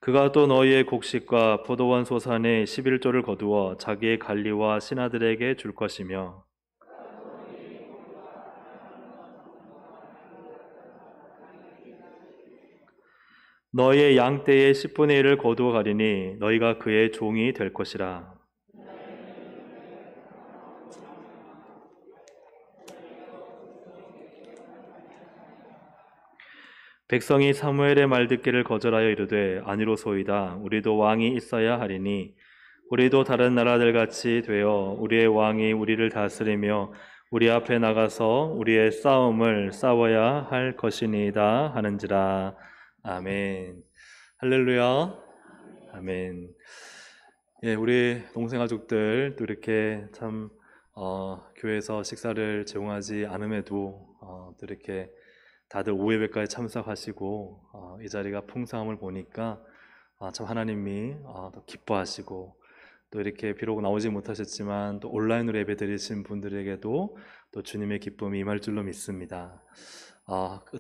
그가 또 너희의 곡식과 포도원 소산의 11조를 거두어 자기의 관리와 신하들에게 줄 것이며 너희의 양떼의 10분의 1을 거두어 가리니 너희가 그의 종이 될 것이라. 백성이 사무엘의 말 듣기를 거절하여 이르되 아니로소이다. 우리도 왕이 있어야 하리니 우리도 다른 나라들 같이 되어 우리의 왕이 우리를 다스리며 우리 앞에 나가서 우리의 싸움을 싸워야 할 것이니이다 하는지라. 아멘. 할렐루야. 아멘. 예, 우리 동생 가족들 또 이렇게 참 교회에서 식사를 제공하지 않음에도 또 이렇게 다들 오예배까지 참석하시고 이 자리가 풍성함을 보니까 참 하나님이 더 기뻐하시고 또 이렇게 비록 나오지 못하셨지만 또 온라인으로 예배 드리신 분들에게도 또 주님의 기쁨이 임할 줄로 믿습니다.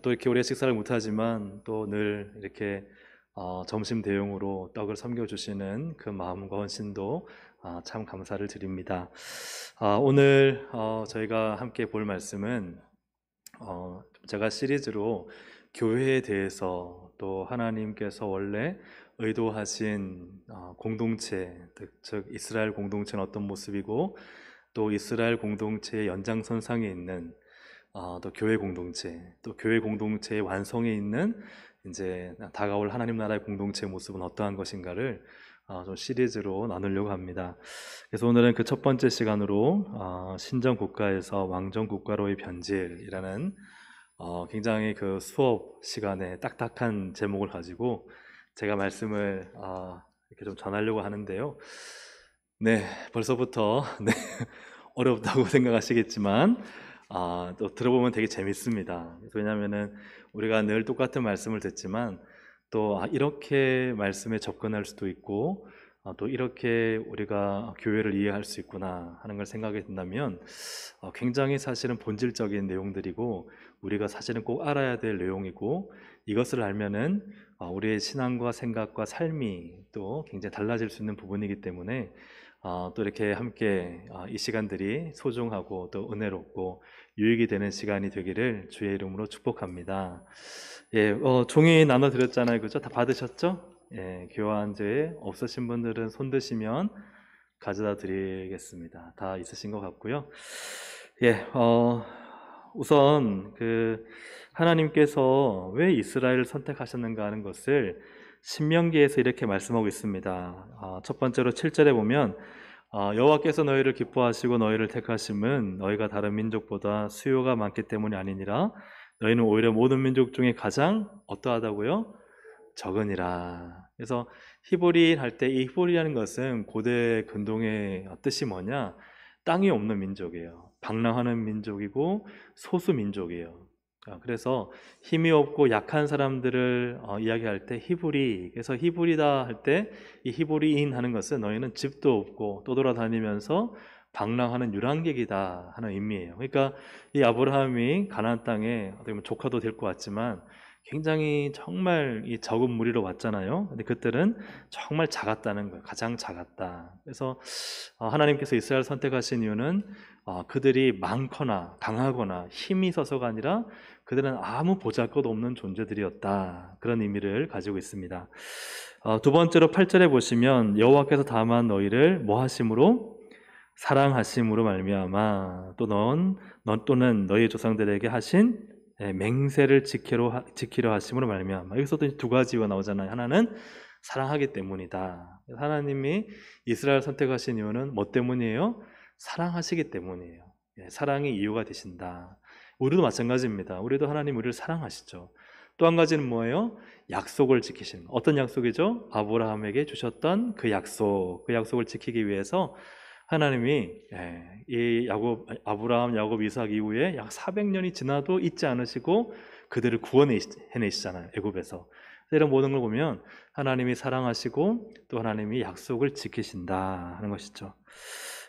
또 이렇게 우리가 식사를 못하지만 또 늘 이렇게 점심 대용으로 떡을 섬겨주시는 그 마음과 헌신도 참 감사를 드립니다. 오늘 저희가 함께 볼 말씀은 제가 시리즈로 교회에 대해서 또 하나님께서 원래 의도하신 공동체, 즉 이스라엘 공동체는 어떤 모습이고 또 이스라엘 공동체의 연장선상에 있는 또 교회 공동체, 또 교회 공동체의 완성에 있는 이제 다가올 하나님 나라의 공동체의 모습은 어떠한 것인가를 좀 시리즈로 나누려고 합니다. 그래서 오늘은 그 첫 번째 시간으로 신정 국가에서 왕정 국가로의 변질이라는 굉장히 그 수업 시간에 딱딱한 제목을 가지고 제가 말씀을 이렇게 좀 전하려고 하는데요. 네, 벌써부터 네, 어렵다고 생각하시겠지만 또 들어보면 되게 재밌습니다. 왜냐하면은 우리가 늘 똑같은 말씀을 듣지만 또 이렇게 말씀에 접근할 수도 있고 또 이렇게 우리가 교회를 이해할 수 있구나 하는 걸 생각이 든다면 굉장히 사실은 본질적인 내용들이고 우리가 사실은 꼭 알아야 될 내용이고 이것을 알면은 우리의 신앙과 생각과 삶이 또 굉장히 달라질 수 있는 부분이기 때문에 또 이렇게 함께 이 시간들이 소중하고 또 은혜롭고 유익이 되는 시간이 되기를 주의 이름으로 축복합니다. 예, 종이 나눠드렸잖아요, 그죠? 다 받으셨죠? 예, 교환제 없으신 분들은 손 드시면 가져다 드리겠습니다. 다 있으신 것 같고요. 예, 우선 하나님께서 왜 이스라엘을 선택하셨는가 하는 것을 신명기에서 이렇게 말씀하고 있습니다. 첫 번째로 7절에 보면 여호와께서 너희를 기뻐하시고 너희를 택하심은 너희가 다른 민족보다 수요가 많기 때문이 아니니라. 너희는 오히려 모든 민족 중에 가장 어떠하다고요? 적으니라. 그래서 히브리 할 때 이 히브리라는 것은 고대 근동의 뜻이 뭐냐? 땅이 없는 민족이에요. 방랑하는 민족이고 소수 민족이에요. 그래서 힘이 없고 약한 사람들을 이야기할 때 히브리, 그래서 히브리다 할 때 이 히브리인 하는 것은 너희는 집도 없고 떠돌아다니면서 방랑하는 유랑객이다 하는 의미예요. 그러니까 이 아브라함이 가나안 땅에 어떻게 보면 조카도 될 것 같지만 굉장히 정말 이 적은 무리로 왔잖아요. 근데 그들은 정말 작았다는 거예요. 가장 작았다. 그래서 하나님께서 이스라엘 선택하신 이유는 그들이 많거나 강하거나 힘이 있어서가 아니라 그들은 아무 보잘것 없는 존재들이었다. 그런 의미를 가지고 있습니다. 두 번째로 8절에 보시면 여호와께서 다만 너희를 뭐 하심으로? 사랑하심으로 말미암아 또 넌 또는 너희 조상들에게 하신 맹세를 지키려 하심으로 말미암아. 여기서도 두 가지가 나오잖아요. 하나는 사랑하기 때문이다. 하나님이 이스라엘 선택하신 이유는 뭐 때문이에요? 사랑하시기 때문이에요. 사랑이 이유가 되신다. 우리도 마찬가지입니다. 우리도 하나님 우리를 사랑하시죠. 또 한 가지는 뭐예요? 약속을 지키시는. 어떤 약속이죠? 아브라함에게 주셨던 그 약속을 지키기 위해서 하나님이 이 아브라함, 야곱, 이삭 이후에 약 400년이 지나도 잊지 않으시고 그들을 구원해내시잖아요. 애굽에서. 이런 모든 걸 보면 하나님이 사랑하시고 또 하나님이 약속을 지키신다 하는 것이죠.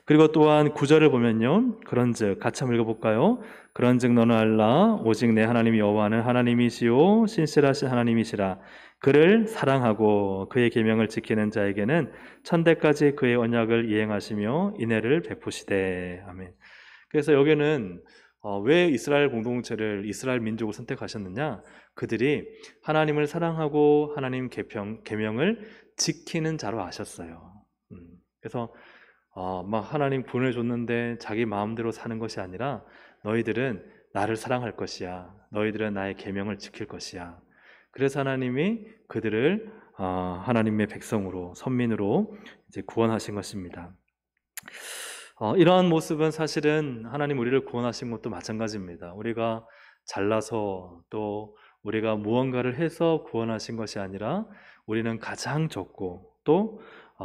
그리고 또한 9절을 보면요, 그런즉 같이 한번 읽어볼까요? 그런즉 너는 알라 오직 내 하나님 여호와는 하나님이시요 신실하신 하나님이시라. 그를 사랑하고 그의 계명을 지키는 자에게는 천대까지 그의 언약을 이행하시며 인애를 베푸시되. 아멘. 그래서 여기는 왜 이스라엘 공동체를, 이스라엘 민족을 선택하셨느냐? 그들이 하나님을 사랑하고 하나님 계명을 지키는 자로 아셨어요. 그래서 막 하나님 분을 줬는데 자기 마음대로 사는 것이 아니라 너희들은 나를 사랑할 것이야. 너희들은 나의 계명을 지킬 것이야. 그래서 하나님이 그들을 하나님의 백성으로, 선민으로 이제 구원하신 것입니다. 이러한 모습은 사실은 하나님 우리를 구원하신 것도 마찬가지입니다. 우리가 잘나서 또 우리가 무언가를 해서 구원하신 것이 아니라 우리는 가장 적고 또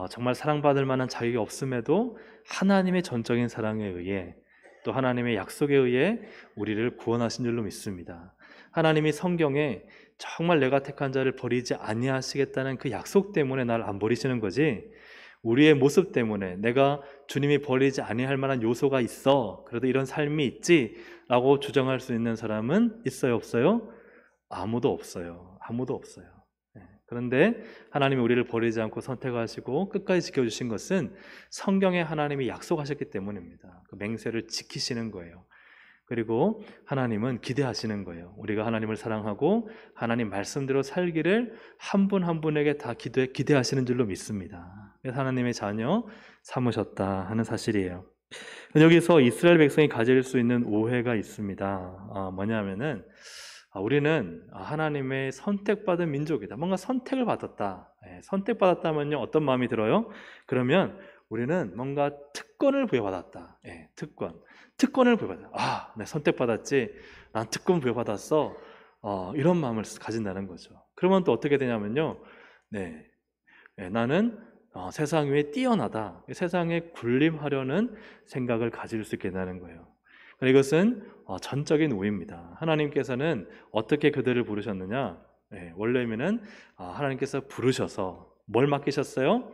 정말 사랑받을 만한 자격이 없음에도 하나님의 전적인 사랑에 의해 또 하나님의 약속에 의해 우리를 구원하신 줄로 믿습니다. 하나님이 성경에 정말 내가 택한 자를 버리지 아니하시겠다는 그 약속 때문에 날 안 버리시는 거지, 우리의 모습 때문에 내가 주님이 버리지 아니할 만한 요소가 있어, 그래도 이런 삶이 있지 라고 주장할 수 있는 사람은 있어요, 없어요? 아무도 없어요. 아무도 없어요. 그런데 하나님이 우리를 버리지 않고 선택하시고 끝까지 지켜주신 것은 성경에 하나님이 약속하셨기 때문입니다. 그 맹세를 지키시는 거예요. 그리고 하나님은 기대하시는 거예요. 우리가 하나님을 사랑하고 하나님 말씀대로 살기를 한 분 한 분에게 다 기대하시는 줄로 믿습니다. 그래서 하나님의 자녀 삼으셨다 하는 사실이에요. 여기서 이스라엘 백성이 가질 수 있는 오해가 있습니다. 뭐냐면은 우리는 하나님의 선택받은 민족이다. 뭔가 선택을 받았다. 선택받았다면요, 어떤 마음이 들어요? 그러면 우리는 뭔가 특권을 부여받았다. 특권을 부여받았다. 내 선택받았지. 난 특권 부여받았어. 이런 마음을 가진다는 거죠. 그러면 또 어떻게 되냐면요, 나는 세상 위에 뛰어나다. 세상에 군림하려는 생각을 가질 수 있게 되는 거예요. 이것은 전적인 오해입니다. 하나님께서는 어떻게 그들을 부르셨느냐? 원래는 하나님께서 부르셔서 뭘 맡기셨어요?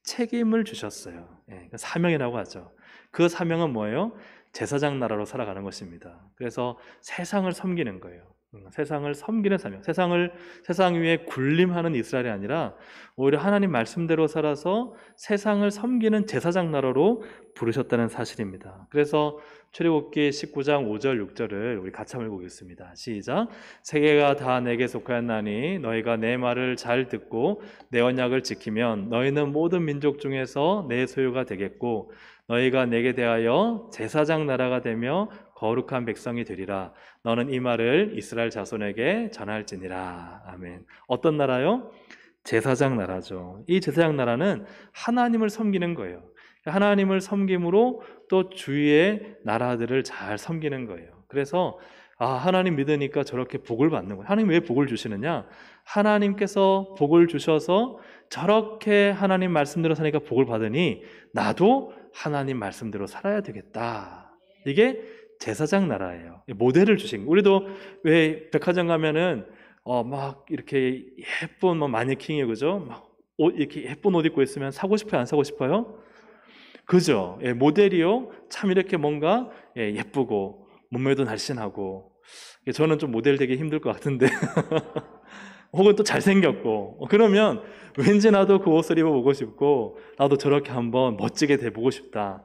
책임을 주셨어요. 사명이라고 하죠. 그 사명은 뭐예요? 제사장 나라로 살아가는 것입니다. 그래서 세상을 섬기는 거예요. 세상을 섬기는 사명, 세상 위에 군림하는 이스라엘이 아니라 오히려 하나님 말씀대로 살아서 세상을 섬기는 제사장 나라로 부르셨다는 사실입니다. 그래서 출애굽기 19장 5절 6절을 우리 같이 한번 읽어보겠습니다. 시작. 세계가 다 내게 속하였나니 너희가 내 말을 잘 듣고 내 언약을 지키면 너희는 모든 민족 중에서 내 소유가 되겠고 너희가 내게 대하여 제사장 나라가 되며 거룩한 백성이 되리라. 너는 이 말을 이스라엘 자손에게 전할지니라. 아멘. 어떤 나라요? 제사장 나라죠. 이 제사장 나라는 하나님을 섬기는 거예요. 하나님을 섬김으로 또 주위의 나라들을 잘 섬기는 거예요. 그래서 하나님 믿으니까 저렇게 복을 받는 거예요. 하나님 왜 복을 주시느냐? 하나님께서 복을 주셔서 저렇게 하나님 말씀대로 사니까 복을 받으니 나도 하나님 말씀대로 살아야 되겠다. 이게 제사장 나라예요. 모델을 주신 거예요. 우리도 왜 백화점 가면은 막 이렇게 예쁜 마네킹이, 그죠? 막 옷, 이렇게 예쁜 옷 입고 있으면 사고 싶어요, 안 사고 싶어요? 그죠? 모델이요. 참 이렇게 뭔가 예쁘고 몸매도 날씬하고, 저는 좀 모델 되기 힘들 것 같은데 혹은 또 잘생겼고, 그러면 왠지 나도 그 옷을 입어보고 싶고 나도 저렇게 한번 멋지게 돼보고 싶다.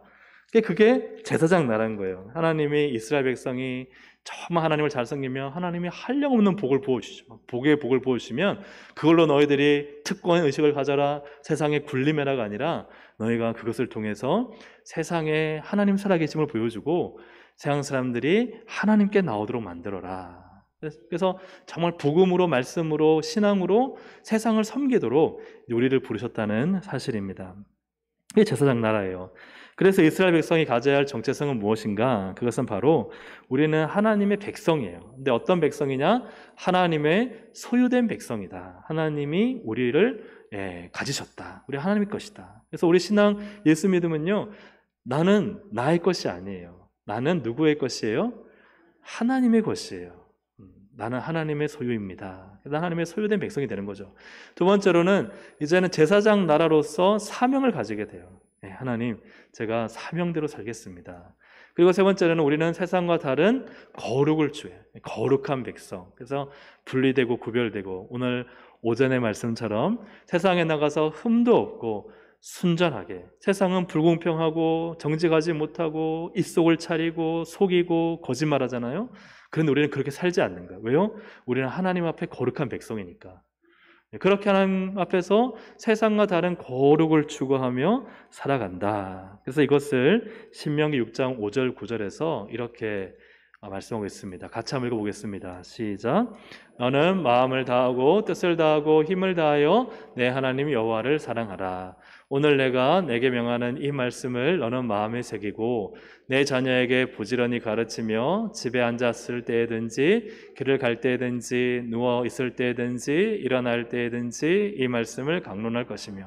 그게 제사장 나라인 거예요. 하나님이 이스라엘 백성이 정말 하나님을 잘 섬기면 하나님이 한량없는 복을 부어주시죠. 복의 복을 부어주시면 그걸로 너희들이 특권의 의식을 가져라, 세상에 군림해라가 아니라 너희가 그것을 통해서 세상에 하나님 살아계심을 보여주고 세상 사람들이 하나님께 나오도록 만들어라. 그래서 정말 복음으로, 말씀으로, 신앙으로 세상을 섬기도록 우리를 부르셨다는 사실입니다. 이게 제사장 나라예요. 그래서 이스라엘 백성이 가져야 할 정체성은 무엇인가? 그것은 바로 우리는 하나님의 백성이에요. 근데 어떤 백성이냐? 하나님의 소유된 백성이다. 하나님이 우리를 가지셨다. 우리 하나님의 것이다. 그래서 우리 신앙, 예수 믿으면요, 나는 나의 것이 아니에요. 나는 누구의 것이에요? 하나님의 것이에요. 나는 하나님의 소유입니다. 하나님의 소유된 백성이 되는 거죠. 두 번째로는 이제는 제사장 나라로서 사명을 가지게 돼요. 네, 하나님, 제가 사명대로 살겠습니다. 그리고 세 번째는 우리는 세상과 다른 거룩을 취해, 거룩한 백성. 그래서 분리되고 구별되고, 오늘 오전의 말씀처럼 세상에 나가서 흠도 없고 순전하게, 세상은 불공평하고 정직하지 못하고 입속을 차리고 속이고 거짓말하잖아요. 그런데 우리는 그렇게 살지 않는 거예요. 왜요? 우리는 하나님 앞에 거룩한 백성이니까. 그렇게 하나님 앞에서 세상과 다른 거룩을 추구하며 살아간다. 그래서 이것을 신명기 6장 5절 9절에서 이렇게 말씀하고 있습니다. 같이 한번 읽어보겠습니다. 시작. 너는 마음을 다하고 뜻을 다하고 힘을 다하여 내 하나님 여호와를 사랑하라. 오늘 내가 내게 명하는 이 말씀을 너는 마음에 새기고 내 자녀에게 부지런히 가르치며 집에 앉았을 때든지 길을 갈 때든지 누워 있을 때든지 일어날 때든지 이 말씀을 강론할 것이며.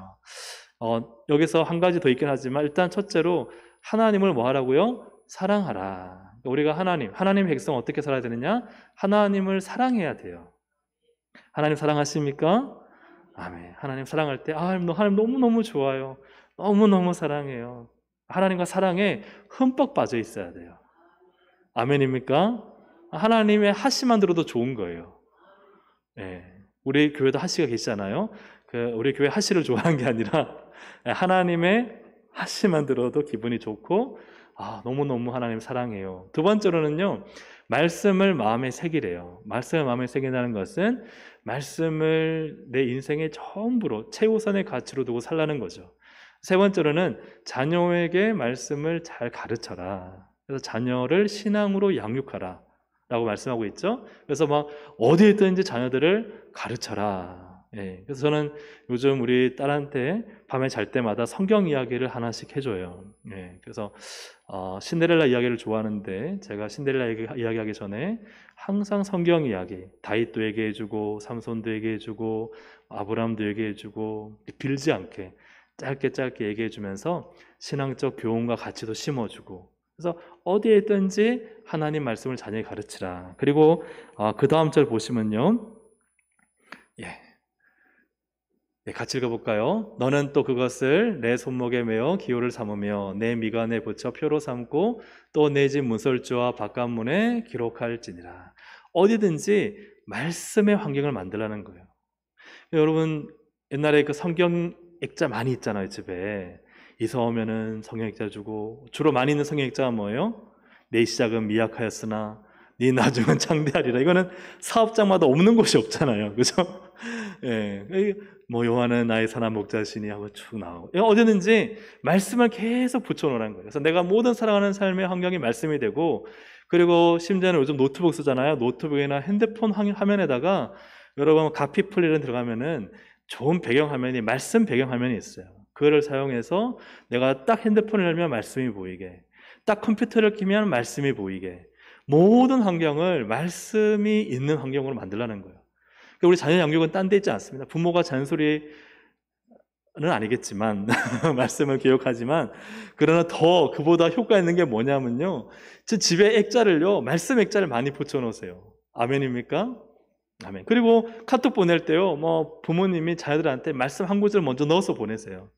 여기서 한 가지 더 있긴 하지만 일단 첫째로 하나님을 뭐 하라고요? 사랑하라. 우리가 하나님 백성 어떻게 살아야 되느냐? 하나님을 사랑해야 돼요. 하나님 사랑하십니까? 아멘. 하나님 사랑할 때 하나님 너무너무 좋아요. 너무너무 사랑해요. 하나님과 사랑에 흠뻑 빠져 있어야 돼요. 아멘입니까? 하나님의 하시만 들어도 좋은 거예요. 네. 우리 교회도 하시가 계시잖아요. 우리 교회 하시를 좋아하는 게 아니라 하나님의 하시만 들어도 기분이 좋고 너무너무 하나님 사랑해요. 두 번째로는요, 말씀을 마음에 새기래요. 말씀을 마음에 새긴다는 것은 말씀을 내 인생의 전부로 최우선의 가치로 두고 살라는 거죠. 세 번째로는 자녀에게 말씀을 잘 가르쳐라. 그래서 자녀를 신앙으로 양육하라 라고 말씀하고 있죠. 그래서 막 어디에 있든지 자녀들을 가르쳐라. 예, 그래서 저는 요즘 우리 딸한테 밤에 잘 때마다 성경 이야기를 하나씩 해줘요. 예, 그래서 신데렐라 이야기를 좋아하는데 제가 신데렐라 이야기하기 전에 항상 성경 이야기, 다윗도 얘기해주고 삼손도 얘기해주고 아브라함도 얘기해주고 빌지 않게 짧게 얘기해주면서 신앙적 교훈과 가치도 심어주고, 그래서 어디에 있든지 하나님 말씀을 자녀에게 가르치라. 그리고 그 다음 절 보시면요, 같이 읽어볼까요? 너는 또 그것을 내 손목에 메어 기호를 삼으며 내 미간에 붙여 표로 삼고 또 내 집 문설주와 바깥문에 기록할지니라. 어디든지 말씀의 환경을 만들라는 거예요. 여러분, 옛날에 그 성경 액자 많이 있잖아요, 집에. 이사 오면은 성경 액자 주고, 주로 많이 있는 성경 액자가 뭐예요? 내 시작은 미약하였으나 네 나중은 창대하리라. 이거는 사업장마다 없는 곳이 없잖아요, 그죠? 예, 뭐 요한은 나의 사나 목자시니 하고 쭉 나오고, 어디든지 말씀을 계속 붙여놓으라는 거예요. 그래서 내가 모든 살아가는 삶의 환경이 말씀이 되고, 그리고 심지어는 요즘 노트북 쓰잖아요. 노트북이나 핸드폰 화면에다가 여러분 가피플리를 들어가면은 좋은 배경화면이 말씀 배경화면이 있어요. 그거를 사용해서 내가 딱 핸드폰을 열면 말씀이 보이게, 딱 컴퓨터를 켜면 말씀이 보이게, 모든 환경을 말씀이 있는 환경으로 만들라는 거예요. 우리 자녀 양육은 딴 데 있지 않습니다. 부모가 잔소리는 아니겠지만 말씀을 기억하지만, 그러나 더 그보다 효과 있는 게 뭐냐면요, 제 집에 액자를요, 말씀 액자를 많이 붙여놓으세요. 아멘입니까? 아멘. 그리고 카톡 보낼 때요, 뭐 부모님이 자녀들한테 말씀 한 구절 먼저 넣어서 보내세요.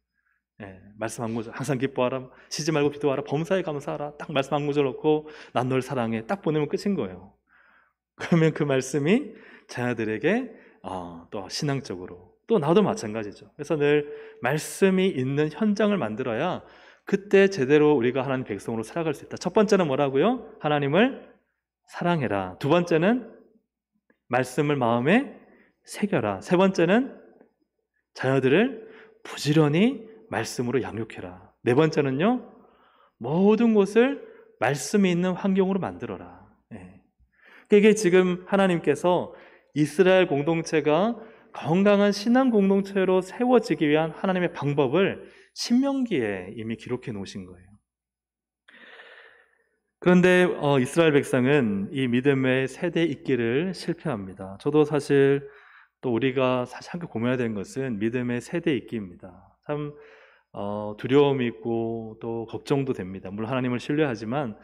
예, 말씀 한 구절, 항상 기뻐하라, 쉬지 말고 기도하라, 범사에 감사하라, 딱 말씀 한 구절 넣고 난 널 사랑해, 딱 보내면 끝인 거예요. 그러면 그 말씀이 자녀들에게 또 신앙적으로, 또 나도 마찬가지죠. 그래서 늘 말씀이 있는 현장을 만들어야 그때 제대로 우리가 하나님 백성으로 살아갈 수 있다. 첫 번째는 뭐라고요? 하나님을 사랑해라. 두 번째는 말씀을 마음에 새겨라. 세 번째는 자녀들을 부지런히 말씀으로 양육해라. 네 번째는요, 모든 곳을 말씀이 있는 환경으로 만들어라. 예. 이게 지금 하나님께서 이스라엘 공동체가 건강한 신앙 공동체로 세워지기 위한 하나님의 방법을 신명기에 이미 기록해 놓으신 거예요. 그런데 이스라엘 백성은 이 믿음의 세대 잇기를 실패합니다. 저도 사실 또 우리가 사실 함께 고민해야 되는 것은 믿음의 세대 잇기입니다. 참 두려움이 있고 또 걱정도 됩니다. 물론 하나님을 신뢰하지만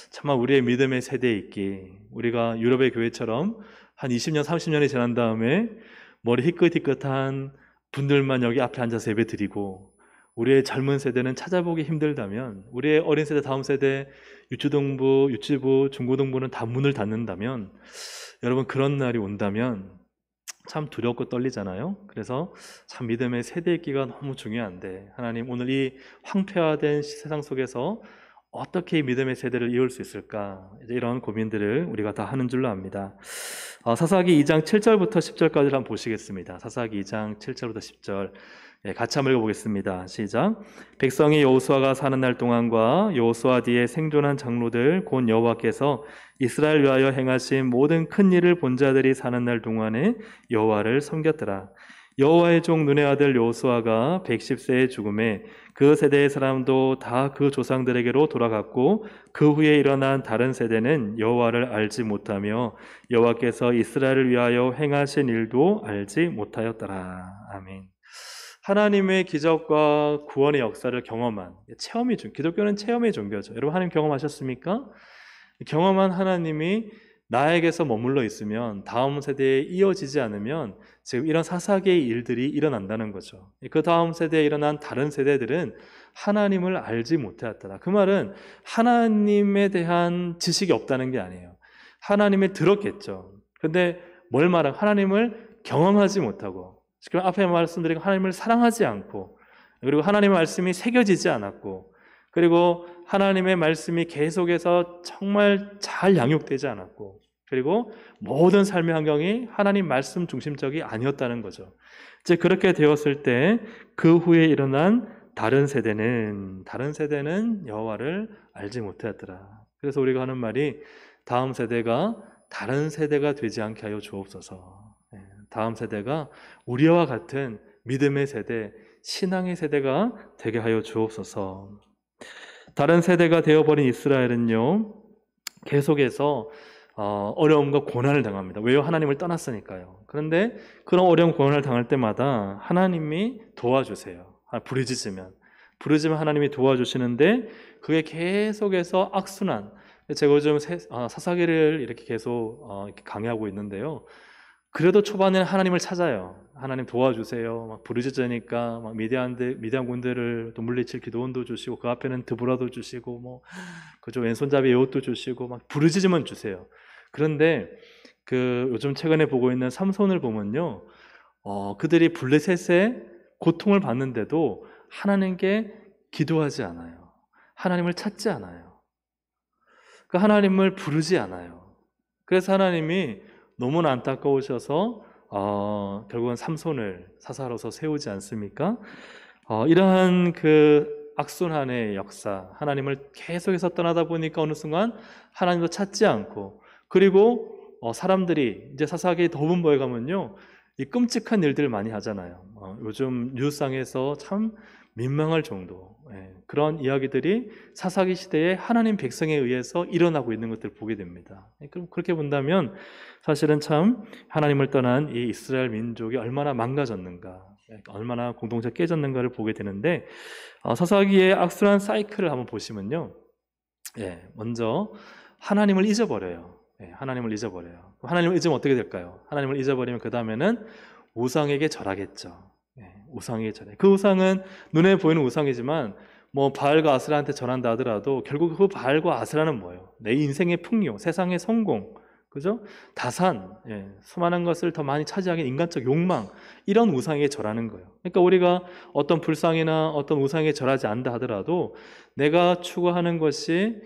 정말 우리의 믿음의 세대 잇기, 우리가 유럽의 교회처럼 한 20년, 30년이 지난 다음에 머리 희끗희끗한 분들만 여기 앞에 앉아서 예배 드리고, 우리의 젊은 세대는 찾아보기 힘들다면, 우리의 어린 세대, 다음 세대, 유초등부, 유치부, 중고등부는 다 문을 닫는다면, 여러분 그런 날이 온다면 참 두렵고 떨리잖아요. 그래서 참 믿음의 세대 있기가 너무 중요한데, 하나님 오늘 이 황폐화된 세상 속에서 어떻게 이 믿음의 세대를 이을 수 있을까, 이제 이런 고민들을 우리가 다 하는 줄로 압니다. 사사기 2장 7절부터 10절까지를 한번 보시겠습니다. 사사기 2장 7절부터 10절 같이 한번 읽어보겠습니다. 시작. 백성이 여호수아가 사는 날 동안과 여호수아 뒤에 생존한 장로들 곧 여호와께서 이스라엘 위하여 행하신 모든 큰 일을 본 자들이 사는 날 동안에 여호와를 섬겼더라. 여호와의 종 눈의 아들 여호수아가 110세의 죽음에 그 세대의 사람도 다 그 조상들에게로 돌아갔고, 그 후에 일어난 다른 세대는 여호와를 알지 못하며 여호와께서 이스라엘을 위하여 행하신 일도 알지 못하였더라. 아멘. 하나님의 기적과 구원의 역사를 경험한 기독교는 체험의 종교죠. 여러분 하나님 경험하셨습니까? 경험한 하나님이 나에게서 머물러 있으면 다음 세대에 이어지지 않으면 지금 이런 사사기의 일들이 일어난다는 거죠. 그 다음 세대에 일어난 다른 세대들은 하나님을 알지 못하였더라. 그 말은 하나님에 대한 지식이 없다는 게 아니에요. 하나님을 들었겠죠. 근데 뭘 말하면 하나님을 경험하지 못하고, 지금 앞에 말씀드린 하나님을 사랑하지 않고, 그리고 하나님의 말씀이 새겨지지 않았고, 그리고 하나님의 말씀이 계속해서 정말 잘 양육되지 않았고, 그리고 모든 삶의 환경이 하나님 말씀 중심적이 아니었다는 거죠. 이제 그렇게 되었을 때 그 후에 일어난 다른 세대는 여호와를 알지 못하였더라. 그래서 우리가 하는 말이 다음 세대가 다른 세대가 되지 않게 하여 주옵소서. 다음 세대가 우리와 같은 믿음의 세대, 신앙의 세대가 되게 하여 주옵소서. 다른 세대가 되어버린 이스라엘은요, 계속해서 어려움과 고난을 당합니다. 왜요? 하나님을 떠났으니까요. 그런데 그런 어려움, 고난을 당할 때마다 하나님이 도와주세요. 부르짖으면 하나님이 도와주시는데, 그게 계속해서 악순환. 제가 요즘 사사기를 이렇게 계속 이렇게 강의하고 있는데요. 그래도 초반에는 하나님을 찾아요. 하나님 도와주세요. 막 부르짖으니까 막 미디안 군대를 또 물리칠 기도원도 주시고, 그 앞에는 드보라도 주시고, 뭐 그죠, 왼손잡이 에옷도 주시고, 막 부르짖으면 주세요. 그런데 그 요즘 최근에 보고 있는 삼손을 보면요, 그들이 블레셋의 고통을 받는데도 하나님께 기도하지 않아요. 하나님을 찾지 않아요. 그 하나님을 부르지 않아요. 그래서 하나님이 너무나 안타까우셔서 결국은 삼손을 사사로서 세우지 않습니까? 이러한 그 악순환의 역사, 하나님을 계속해서 떠나다 보니까 어느 순간 하나님도 찾지 않고, 그리고 사람들이 이제 사사기 더분보에 가면요, 이 끔찍한 일들을 많이 하잖아요. 요즘 뉴스상에서 참 민망할 정도, 그런 이야기들이 사사기 시대에 하나님 백성에 의해서 일어나고 있는 것들을 보게 됩니다. 그럼 그렇게 본다면 사실은 참 하나님을 떠난 이 이스라엘 민족이 얼마나 망가졌는가, 얼마나 공동체가 깨졌는가를 보게 되는데, 사사기의 악순환 사이클을 한번 보시면요, 먼저 하나님을 잊어버려요. 하나님을 잊어버려요. 하나님을 잊으면 어떻게 될까요? 하나님을 잊어버리면 그 다음에는 우상에게 절하겠죠. 우상에게 절해. 그 우상은 눈에 보이는 우상이지만 뭐 바알과 아스라한테 절한다 하더라도 결국 그 바알과 아스라는 뭐예요? 내 인생의 풍요, 세상의 성공, 그죠? 다산, 수많은 것을 더 많이 차지하기 위한 인간적 욕망, 이런 우상에게 절하는 거예요. 그러니까 우리가 어떤 불상이나 어떤 우상에 절하지 않다 하더라도 내가 추구하는 것이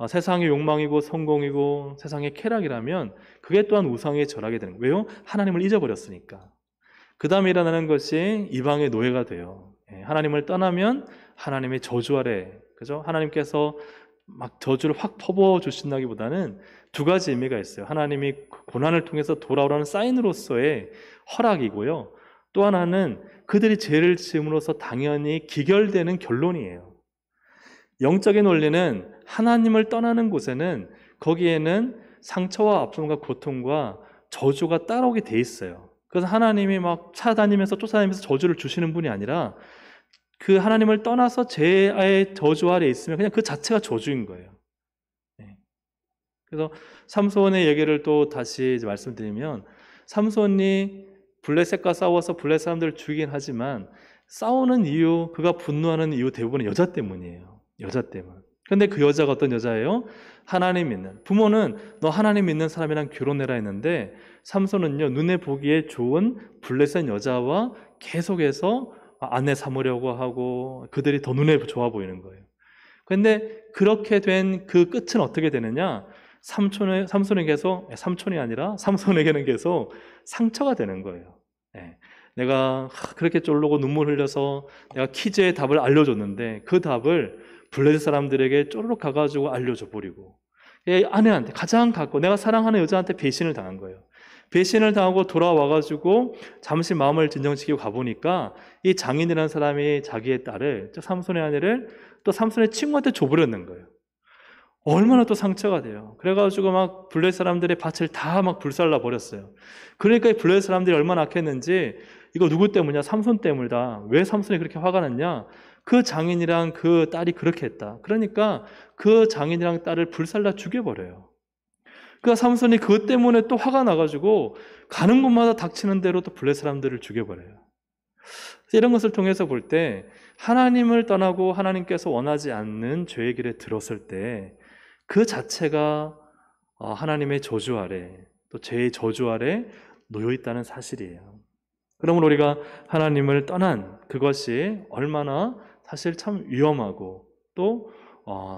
세상의 욕망이고 성공이고 세상의 쾌락이라면 그게 또한 우상에 절하게 되는 거예요. 왜요? 하나님을 잊어버렸으니까. 그 다음에 일어나는 것이 이방의 노예가 돼요. 하나님을 떠나면 하나님의 저주 아래, 그죠? 하나님께서 막 저주를 확 퍼부어 주신다기보다는 두 가지 의미가 있어요. 하나님이 고난을 통해서 돌아오라는 사인으로서의 허락이고요. 또 하나는 그들이 죄를 지음으로써 당연히 기결되는 결론이에요. 영적인 원리는 하나님을 떠나는 곳에는 거기에는 상처와 아픔과 고통과 저주가 따라오게 돼 있어요. 그래서 하나님이 막 찾아다니면서 쫓아다니면서 저주를 주시는 분이 아니라 그 하나님을 떠나서 죄의 저주 아래 있으면 그냥 그 자체가 저주인 거예요. 그래서 삼손의 얘기를 또 다시 말씀드리면, 삼손이 블레셋과 싸워서 블레셋 사람들을 죽이긴 하지만 싸우는 이유, 그가 분노하는 이유 대부분은 여자 때문이에요. 여자 때문. 근데 그 여자가 어떤 여자예요? 하나님 믿는. 부모는 너 하나님 믿는 사람이랑 결혼해라 했는데 삼손은요, 눈에 보기에 좋은 블레셋 여자와 계속해서 아내 삼으려고 하고 그들이 더 눈에 좋아 보이는 거예요. 근데 그렇게 된 그 끝은 어떻게 되느냐? 삼손에게는 계속 상처가 되는 거예요. 네. 내가 그렇게 쫄르고 눈물 흘려서 내가 퀴즈의 답을 알려줬는데 그 답을 블레셋 사람들에게 쪼르륵 가가지고 알려줘 버리고 아내한테 가장 가까워 내가 사랑하는 여자한테 배신을 당한 거예요. 배신을 당하고 돌아와가지고 잠시 마음을 진정시키고 가보니까 이 장인이라는 사람이 자기의 딸을, 삼손의 아내를 또 삼손의 친구한테 줘버렸는 거예요. 얼마나 또 상처가 돼요. 그래가지고 막 블레셋 사람들의 밭을 다 막 불살라 버렸어요. 그러니까 이 블레셋 사람들이 얼마나 악했는지 이거 누구 때문이냐? 삼손 때문이다. 왜 삼손이 그렇게 화가 났냐? 그 장인이랑 그 딸이 그렇게 했다. 그러니까 그 장인이랑 딸을 불살라 죽여버려요. 그 삼손이 그것 때문에 또 화가 나가지고 가는 곳마다 닥치는 대로 또 블레셋 사람들을 죽여버려요. 이런 것을 통해서 볼 때 하나님을 떠나고 하나님께서 원하지 않는 죄의 길에 들었을 때 그 자체가 하나님의 저주 아래, 또 죄의 저주 아래 놓여 있다는 사실이에요. 그러므로 우리가 하나님을 떠난 그것이 얼마나 사실 참 위험하고 또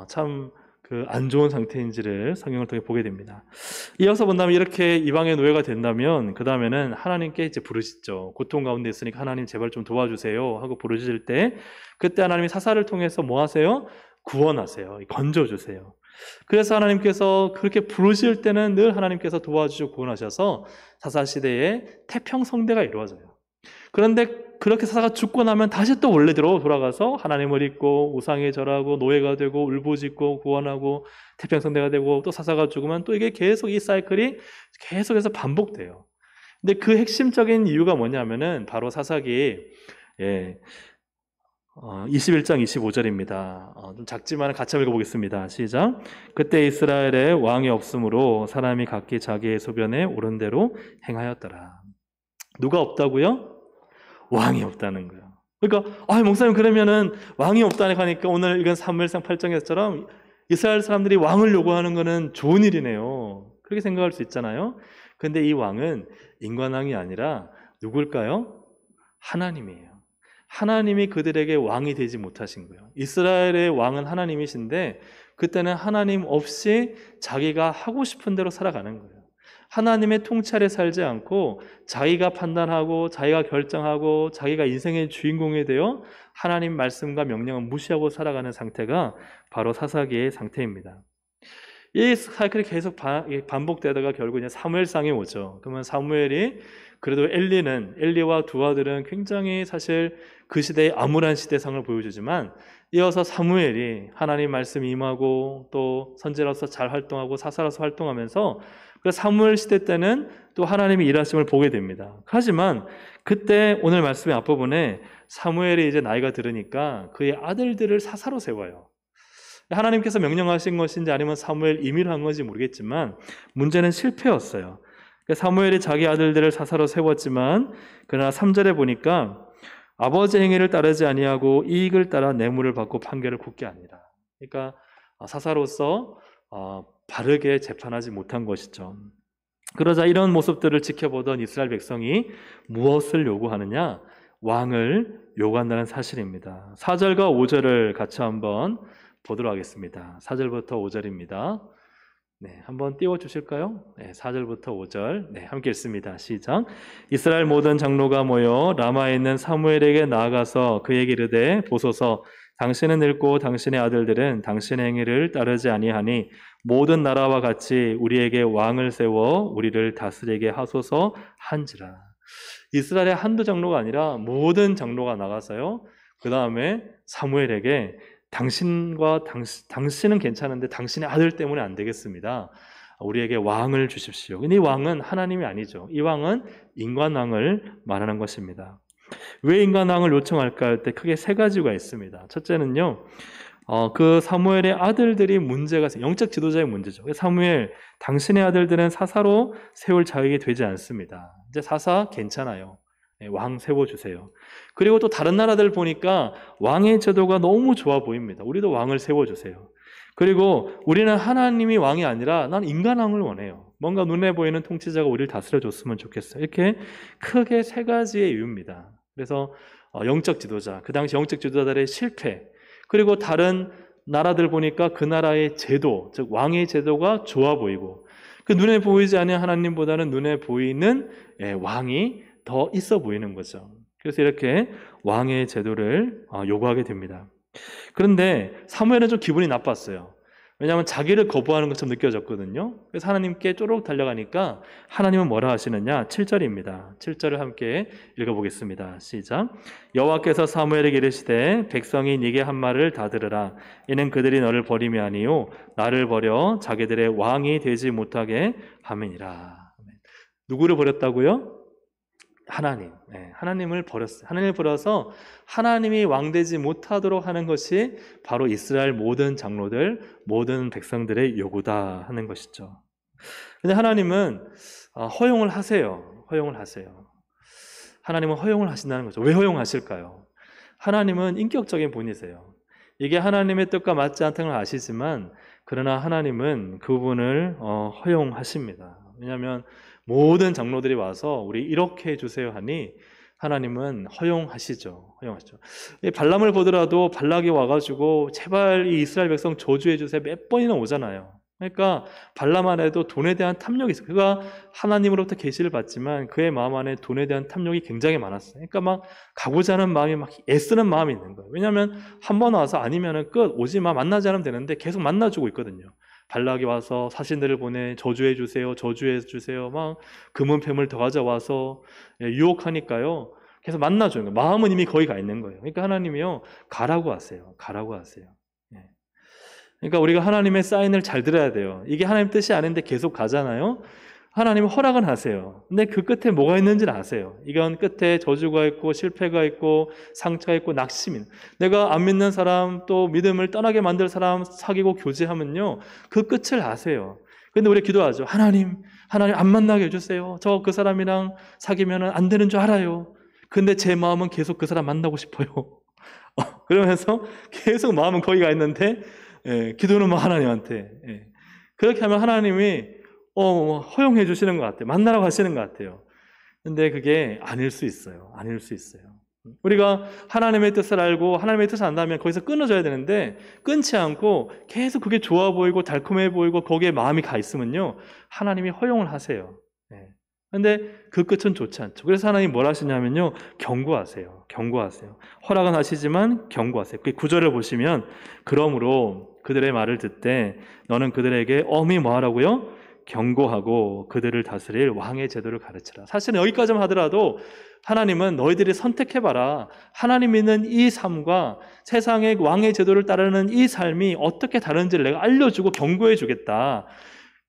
참 그 안 좋은 상태인지를 성경을 통해 보게 됩니다. 이어서 본다면 이렇게 이방의 노예가 된다면 그 다음에는 하나님께 이제 부르시죠. 고통 가운데 있으니까 하나님 제발 좀 도와주세요 하고 부르실 때 그때 하나님이 사사를 통해서 뭐 하세요? 구원하세요. 건져주세요. 그래서 하나님께서 그렇게 부르실 때는 늘 하나님께서 도와주시고 구원하셔서 사사시대에 태평성대가 이루어져요. 그런데 그렇게 사사가 죽고 나면 다시 또 원래대로 돌아가서 하나님을 잊고 우상에 절하고 노예가 되고 울부짖고 구원하고 태평성대가 되고 또 사사가 죽으면 또 이게 계속 이 사이클이 계속해서 반복돼요. 근데 그 핵심적인 이유가 뭐냐면은 바로 사사기 21장 25절입니다. 좀 작지만 같이 읽어보겠습니다. 시작. 그때 이스라엘에 왕이 없으므로 사람이 각기 자기의 소변에 옳은 대로 행하였더라. 누가 없다고요? 왕이 없다는 거예요. 그러니까 목사님 그러면은 왕이 없다니 하니까 오늘 읽은 사무엘상 8장에서처럼 이스라엘 사람들이 왕을 요구하는 거는 좋은 일이네요. 그렇게 생각할 수 있잖아요. 근데 이 왕은 인간왕이 아니라 누굴까요? 하나님이에요. 하나님이 그들에게 왕이 되지 못하신 거예요. 이스라엘의 왕은 하나님이신데 그때는 하나님 없이 자기가 하고 싶은 대로 살아가는 거예요. 하나님의 통찰에 살지 않고 자기가 판단하고 자기가 결정하고 자기가 인생의 주인공이 되어 하나님 말씀과 명령을 무시하고 살아가는 상태가 바로 사사기의 상태입니다. 이 사이클이 계속 반복되다가 결국 이제 사무엘상에 오죠. 그러면 사무엘이 그래도 엘리와 두 아들은 굉장히 사실 그 시대의 암울한 시대상을 보여주지만 이어서 사무엘이 하나님 말씀 임하고 또 선지자로서 잘 활동하고 사사로서 활동하면서 그 사무엘 시대 때는 또 하나님의 일하심을 보게 됩니다. 하지만 그때 오늘 말씀의 앞부분에 사무엘이 이제 나이가 들으니까 그의 아들들을 사사로 세워요. 하나님께서 명령하신 것인지 아니면 사무엘 임의로 한 건지 모르겠지만 문제는 실패였어요. 사무엘이 자기 아들들을 사사로 세웠지만 그러나 3절에 보니까 아버지 행위를 따르지 아니하고 이익을 따라 뇌물을 받고 판결을 굳게 하니라. 그러니까 사사로서 바르게 재판하지 못한 것이죠. 그러자 이런 모습들을 지켜보던 이스라엘 백성이 무엇을 요구하느냐? 왕을 요구한다는 사실입니다. 4절과 5절을 같이 한번 보도록 하겠습니다. 4절부터 5절입니다. 네, 한번 띄워주실까요? 네, 4절부터 5절. 네, 함께 읽습니다. 시작. 이스라엘 모든 장로가 모여 라마에 있는 사무엘에게 나아가서 그에게 이르되 보소서 당신은 늙고 당신의 아들들은 당신의 행위를 따르지 아니하니 모든 나라와 같이 우리에게 왕을 세워 우리를 다스리게 하소서 한지라. 이스라엘의 한두 장로가 아니라 모든 장로가 나가서요. 그 다음에 사무엘에게 당신은 괜찮은데 당신의 아들 때문에 안 되겠습니다. 우리에게 왕을 주십시오. 근데 이 왕은 하나님이 아니죠. 이 왕은 인간왕을 말하는 것입니다. 왜 인간왕을 요청할까 할 때 크게 세 가지가 있습니다. 첫째는요, 그 사무엘의 아들들이 문제가 있어요. 영적 지도자의 문제죠. 사무엘, 당신의 아들들은 사사로 세울 자격이 되지 않습니다. 이제 사사 괜찮아요. 왕 세워주세요. 그리고 또 다른 나라들 보니까 왕의 제도가 너무 좋아 보입니다. 우리도 왕을 세워주세요. 그리고 우리는 하나님이 왕이 아니라 난 인간 왕을 원해요. 뭔가 눈에 보이는 통치자가 우리를 다스려줬으면 좋겠어요. 이렇게 크게 세 가지의 이유입니다. 그래서 영적 지도자, 그 당시 영적 지도자들의 실패, 그리고 다른 나라들 보니까 그 나라의 제도, 즉 왕의 제도가 좋아 보이고, 그 눈에 보이지 않는 하나님보다는 눈에 보이는 왕이 더 있어 보이는 거죠. 그래서 이렇게 왕의 제도를 요구하게 됩니다. 그런데 사무엘은 좀 기분이 나빴어요. 왜냐하면 자기를 거부하는 것처럼 느껴졌거든요. 그래서 하나님께 쪼록 달려가니까 하나님은 뭐라 하시느냐? 7절입니다. 7절을 함께 읽어보겠습니다. 시작. 여호와께서 사무엘에게 이르시되 백성이 네게 한 말을 다 들으라. 이는 그들이 너를 버림이 아니요 나를 버려 자기들의 왕이 되지 못하게 함이니라. 누구를 버렸다고요? 하나님. 하나님을 버렸어요. 하나님을 버려서 하나님이 왕되지 못하도록 하는 것이 바로 이스라엘 모든 장로들, 모든 백성들의 요구다 하는 것이죠. 근데 하나님은 허용을 하세요. 허용을 하세요. 하나님은 허용을 하신다는 거죠. 왜 허용하실까요? 하나님은 인격적인 분이세요. 이게 하나님의 뜻과 맞지 않다는 걸 아시지만, 그러나 하나님은 그 부분을 허용하십니다. 왜냐하면 모든 장로들이 와서 우리 이렇게 해주세요 하니 하나님은 허용하시죠. 허용하시죠. 발람을 보더라도 발락이 와가지고 제발 이 이스라엘 백성 저주해 주세요 몇 번이나 오잖아요. 그러니까 발람 안에도 돈에 대한 탐욕이 있어요. 그가 하나님으로부터 계시를 받지만 그의 마음 안에 돈에 대한 탐욕이 굉장히 많았어요. 그러니까 막 가고자 하는 마음이 막 애쓰는 마음이 있는 거예요. 왜냐하면 한 번 와서 아니면은 끝, 오지 마, 만나지 않으면 되는데 계속 만나주고 있거든요. 발락이 와서 사신들을 보내 저주해 주세요, 저주해 주세요, 막 금은패물 더 가져와서 유혹하니까요. 계속 만나주는 거예요. 마음은 이미 거기 가 있는 거예요. 그러니까 하나님이요, 가라고 하세요. 가라고 하세요. 그러니까 우리가 하나님의 사인을 잘 들어야 돼요. 이게 하나님 뜻이 아닌데 계속 가잖아요. 하나님은 허락은 하세요. 근데 그 끝에 뭐가 있는지는 아세요. 이건 끝에 저주가 있고 실패가 있고 상처가 있고 낙심이, 내가 안 믿는 사람, 또 믿음을 떠나게 만들 사람 사귀고 교제하면요, 그 끝을 아세요. 근데 우리 기도하죠. 하나님 안 만나게 해주세요. 저 그 사람이랑 사귀면 안 되는 줄 알아요. 근데 제 마음은 계속 그 사람 만나고 싶어요. 그러면서 계속 마음은 거기 가 있는데 기도는 뭐 하나님한테. 그렇게 하면 하나님이 허용해 주시는 것 같아요. 만나라고 하시는 것 같아요. 근데 그게 아닐 수 있어요. 아닐 수 있어요. 우리가 하나님의 뜻을 알고 하나님의 뜻을 안다면 거기서 끊어져야 되는데, 끊지 않고 계속 그게 좋아 보이고 달콤해 보이고 거기에 마음이 가 있으면요, 하나님이 허용을 하세요. 근데 그 끝은 좋지 않죠. 그래서 하나님이 뭘 하시냐면요, 경고하세요. 경고하세요. 허락은 하시지만 경고하세요. 그 구절을 보시면, 그러므로 그들의 말을 듣되 너는 그들에게 엄히 뭐 하라고요? 경고하고 그들을 다스릴 왕의 제도를 가르치라. 사실은 여기까지만 하더라도 하나님은 너희들이 선택해봐라. 하나님 믿는 이 삶과 세상의 왕의 제도를 따르는 이 삶이 어떻게 다른지를 내가 알려주고 경고해 주겠다.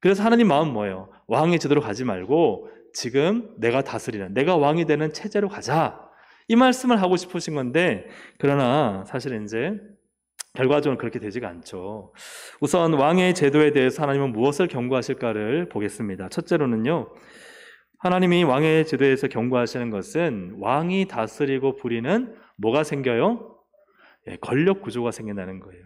그래서 하나님 마음 뭐예요? 왕의 제도로 가지 말고 지금 내가 다스리는, 내가 왕이 되는 체제로 가자. 이 말씀을 하고 싶으신 건데, 그러나 사실은 이제 결과적으로 그렇게 되지가 않죠. 우선 왕의 제도에 대해서 하나님은 무엇을 경고하실까를 보겠습니다. 첫째로는요, 하나님이 왕의 제도에서 경고하시는 것은 왕이 다스리고 부리는 뭐가 생겨요? 권력 구조가 생긴다는 거예요.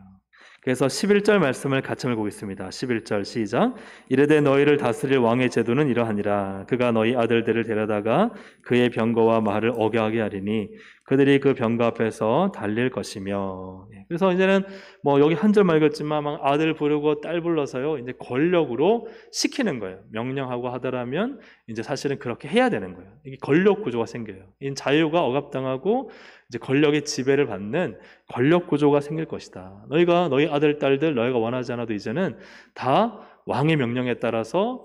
그래서 11절 말씀을 같이 읽어보겠습니다. 11절 시작. 이르되 너희를 다스릴 왕의 제도는 이러하니라. 그가 너희 아들들을 데려다가 그의 병거와 말을 어겨하게 하리니 그들이 그 병거 앞에서 달릴 것이며. 그래서 이제는 뭐 여기 한 절 읽었지만 막 아들 부르고 딸 불러서요, 이제 권력으로 시키는 거예요. 명령하고 하더라면 이제 사실은 그렇게 해야 되는 거예요. 이게 권력 구조가 생겨요. 이 자유가 억압당하고 이제 권력의 지배를 받는 권력 구조가 생길 것이다. 너희가 너희 아들, 딸들 너희가 원하지 않아도 이제는 다 왕의 명령에 따라서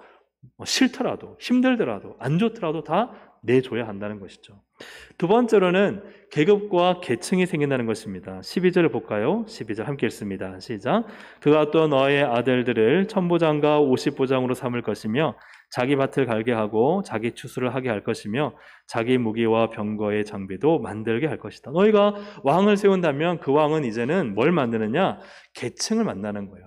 싫더라도, 힘들더라도, 안 좋더라도 다 내줘야 한다는 것이죠. 두 번째로는 계급과 계층이 생긴다는 것입니다. 12절을 볼까요? 12절 함께 읽습니다. 시작. 그가 또 너의 아들들을 천부장과 오십부장으로 삼을 것이며 자기 밭을 갈게 하고 자기 추수를 하게 할 것이며 자기 무기와 병거의 장비도 만들게 할 것이다. 너희가 왕을 세운다면 그 왕은 이제는 뭘 만드느냐? 계층을 만나는 거예요.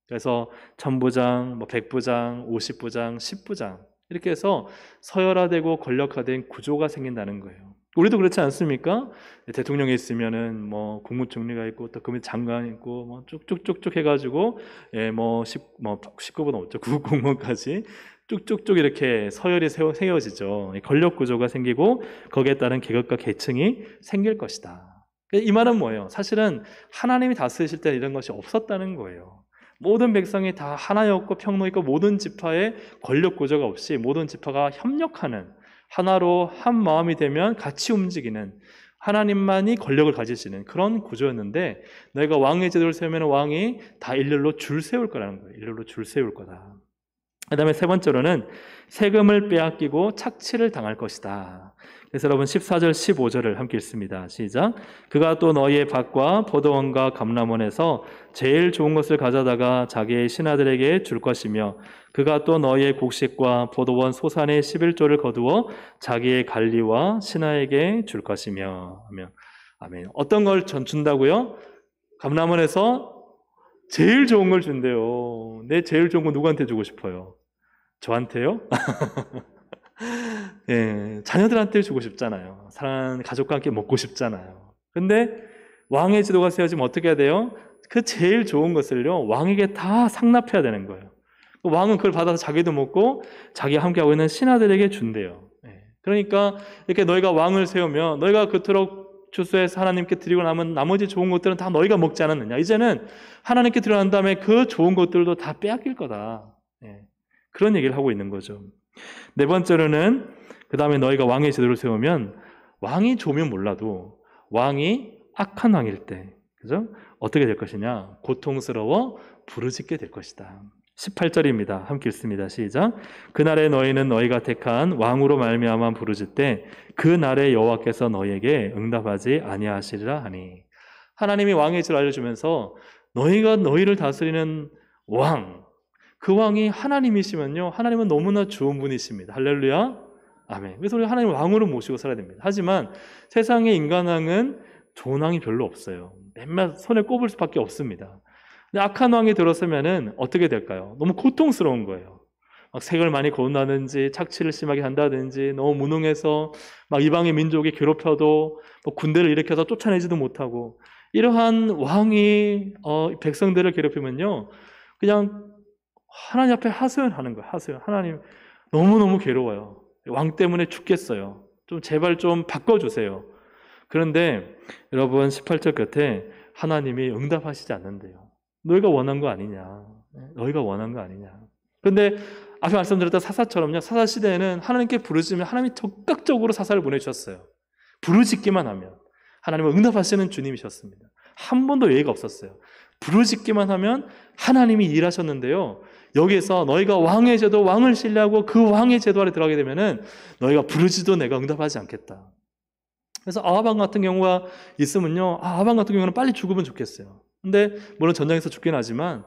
그래서 천부장, 백부장, 오십부장, 십부장 이렇게 해서 서열화되고 권력화된 구조가 생긴다는 거예요. 우리도 그렇지 않습니까? 대통령이 있으면은 뭐 국무총리가 있고 또 그 밑에 장관 있고 뭐 쭉쭉쭉쭉 해가지고 뭐 19분 없죠. 국공무원까지 쭉쭉쭉 이렇게 서열이 세워지죠. 권력 구조가 생기고 거기에 따른 계급과 계층이 생길 것이다. 이 말은 뭐예요? 사실은 하나님이 다스리실 때는 이런 것이 없었다는 거예요. 모든 백성이 다 하나였고 평등했고 모든 지파의 권력 구조가 없이 모든 지파가 협력하는 하나로 한 마음이 되면 같이 움직이는 하나님만이 권력을 가지시는 그런 구조였는데 너희가 왕의 제도를 세우면 왕이 다 일렬로 줄 세울 거라는 거예요. 일렬로 줄 세울 거다. 그 다음에 세 번째로는 세금을 빼앗기고 착취를 당할 것이다. 그래서 여러분 14절 15절을 함께 읽습니다. 시작. 그가 또 너희의 밭과 포도원과 감람원에서 제일 좋은 것을 가져다가 자기의 신하들에게 줄 것이며 그가 또 너희의 곡식과 포도원 소산의 11조를 거두어 자기의 관리와 신하에게 줄 것이며 하며 아멘. 어떤 걸 준다고요? 감람원에서 제일 좋은 걸 준대요. 내 제일 좋은 거 누구한테 주고 싶어요? 저한테요? 예, 자녀들한테 주고 싶잖아요. 사랑하는 가족과 함께 먹고 싶잖아요. 근데 왕의 제도가 세워지면 어떻게 해야 돼요? 그 제일 좋은 것을요 왕에게 다 상납해야 되는 거예요. 왕은 그걸 받아서 자기도 먹고 자기가 함께하고 있는 신하들에게 준대요. 예, 그러니까 이렇게 너희가 왕을 세우면 너희가 그토록 주소에서 하나님께 드리고 남은 나머지 좋은 것들은 다 너희가 먹지 않았느냐. 이제는 하나님께 드리고 난 다음에 그 좋은 것들도 다 빼앗길 거다. 예, 그런 얘기를 하고 있는 거죠. 네 번째로는 그 다음에 너희가 왕의 제도를 세우면 왕이 좋으면 몰라도 왕이 악한 왕일 때 그죠? 어떻게 될 것이냐? 고통스러워 부르짖게 될 것이다. 18절입니다. 함께 읽습니다. 시작. 그날에 너희는 너희가 택한 왕으로 말미암아 부르짖되 그날에 여호와께서 너희에게 응답하지 아니하시리라 하니 하나님이 왕의 제도를 알려주면서 너희가 너희를 다스리는 왕 그 왕이 하나님이시면요 하나님은 너무나 좋은 분이십니다. 할렐루야 아멘. 그래서 우리 하나님 왕으로 모시고 살아야 됩니다. 하지만 세상의 인간왕은 좋은 왕이 별로 없어요. 맨날 손에 꼽을 수밖에 없습니다. 근데 악한 왕이 들어서면은 어떻게 될까요? 너무 고통스러운 거예요. 막 색을 많이 거둔다든지 착취를 심하게 한다든지 너무 무능해서 막 이방의 민족이 괴롭혀도 뭐 군대를 일으켜서 쫓아내지도 못하고 이러한 왕이 백성들을 괴롭히면요 그냥 하나님 앞에 하소연하는 거예요. 하소연. 하나님 너무너무 괴로워요. 왕 때문에 죽겠어요. 좀 제발 좀 바꿔주세요. 그런데 여러분 18절 끝에 하나님이 응답하시지 않는데요. 너희가 원한 거 아니냐. 너희가 원한 거 아니냐. 그런데 앞에 말씀드렸던 사사처럼요. 사사 시대에는 하나님께 부르짖으면 하나님이 적극적으로 사사를 보내주셨어요. 부르짖기만 하면 하나님은 응답하시는 주님이셨습니다. 한 번도 예의가 없었어요. 부르짖기만 하면 하나님이 일하셨는데요. 여기에서 너희가 왕의 제도, 왕을 신뢰하고 그 왕의 제도 아래 들어가게 되면은 너희가 부르짖어도 내가 응답하지 않겠다. 그래서 아하방 같은 경우가 있으면요. 아하방 같은 경우는 빨리 죽으면 좋겠어요. 근데 물론 전장에서 죽긴 하지만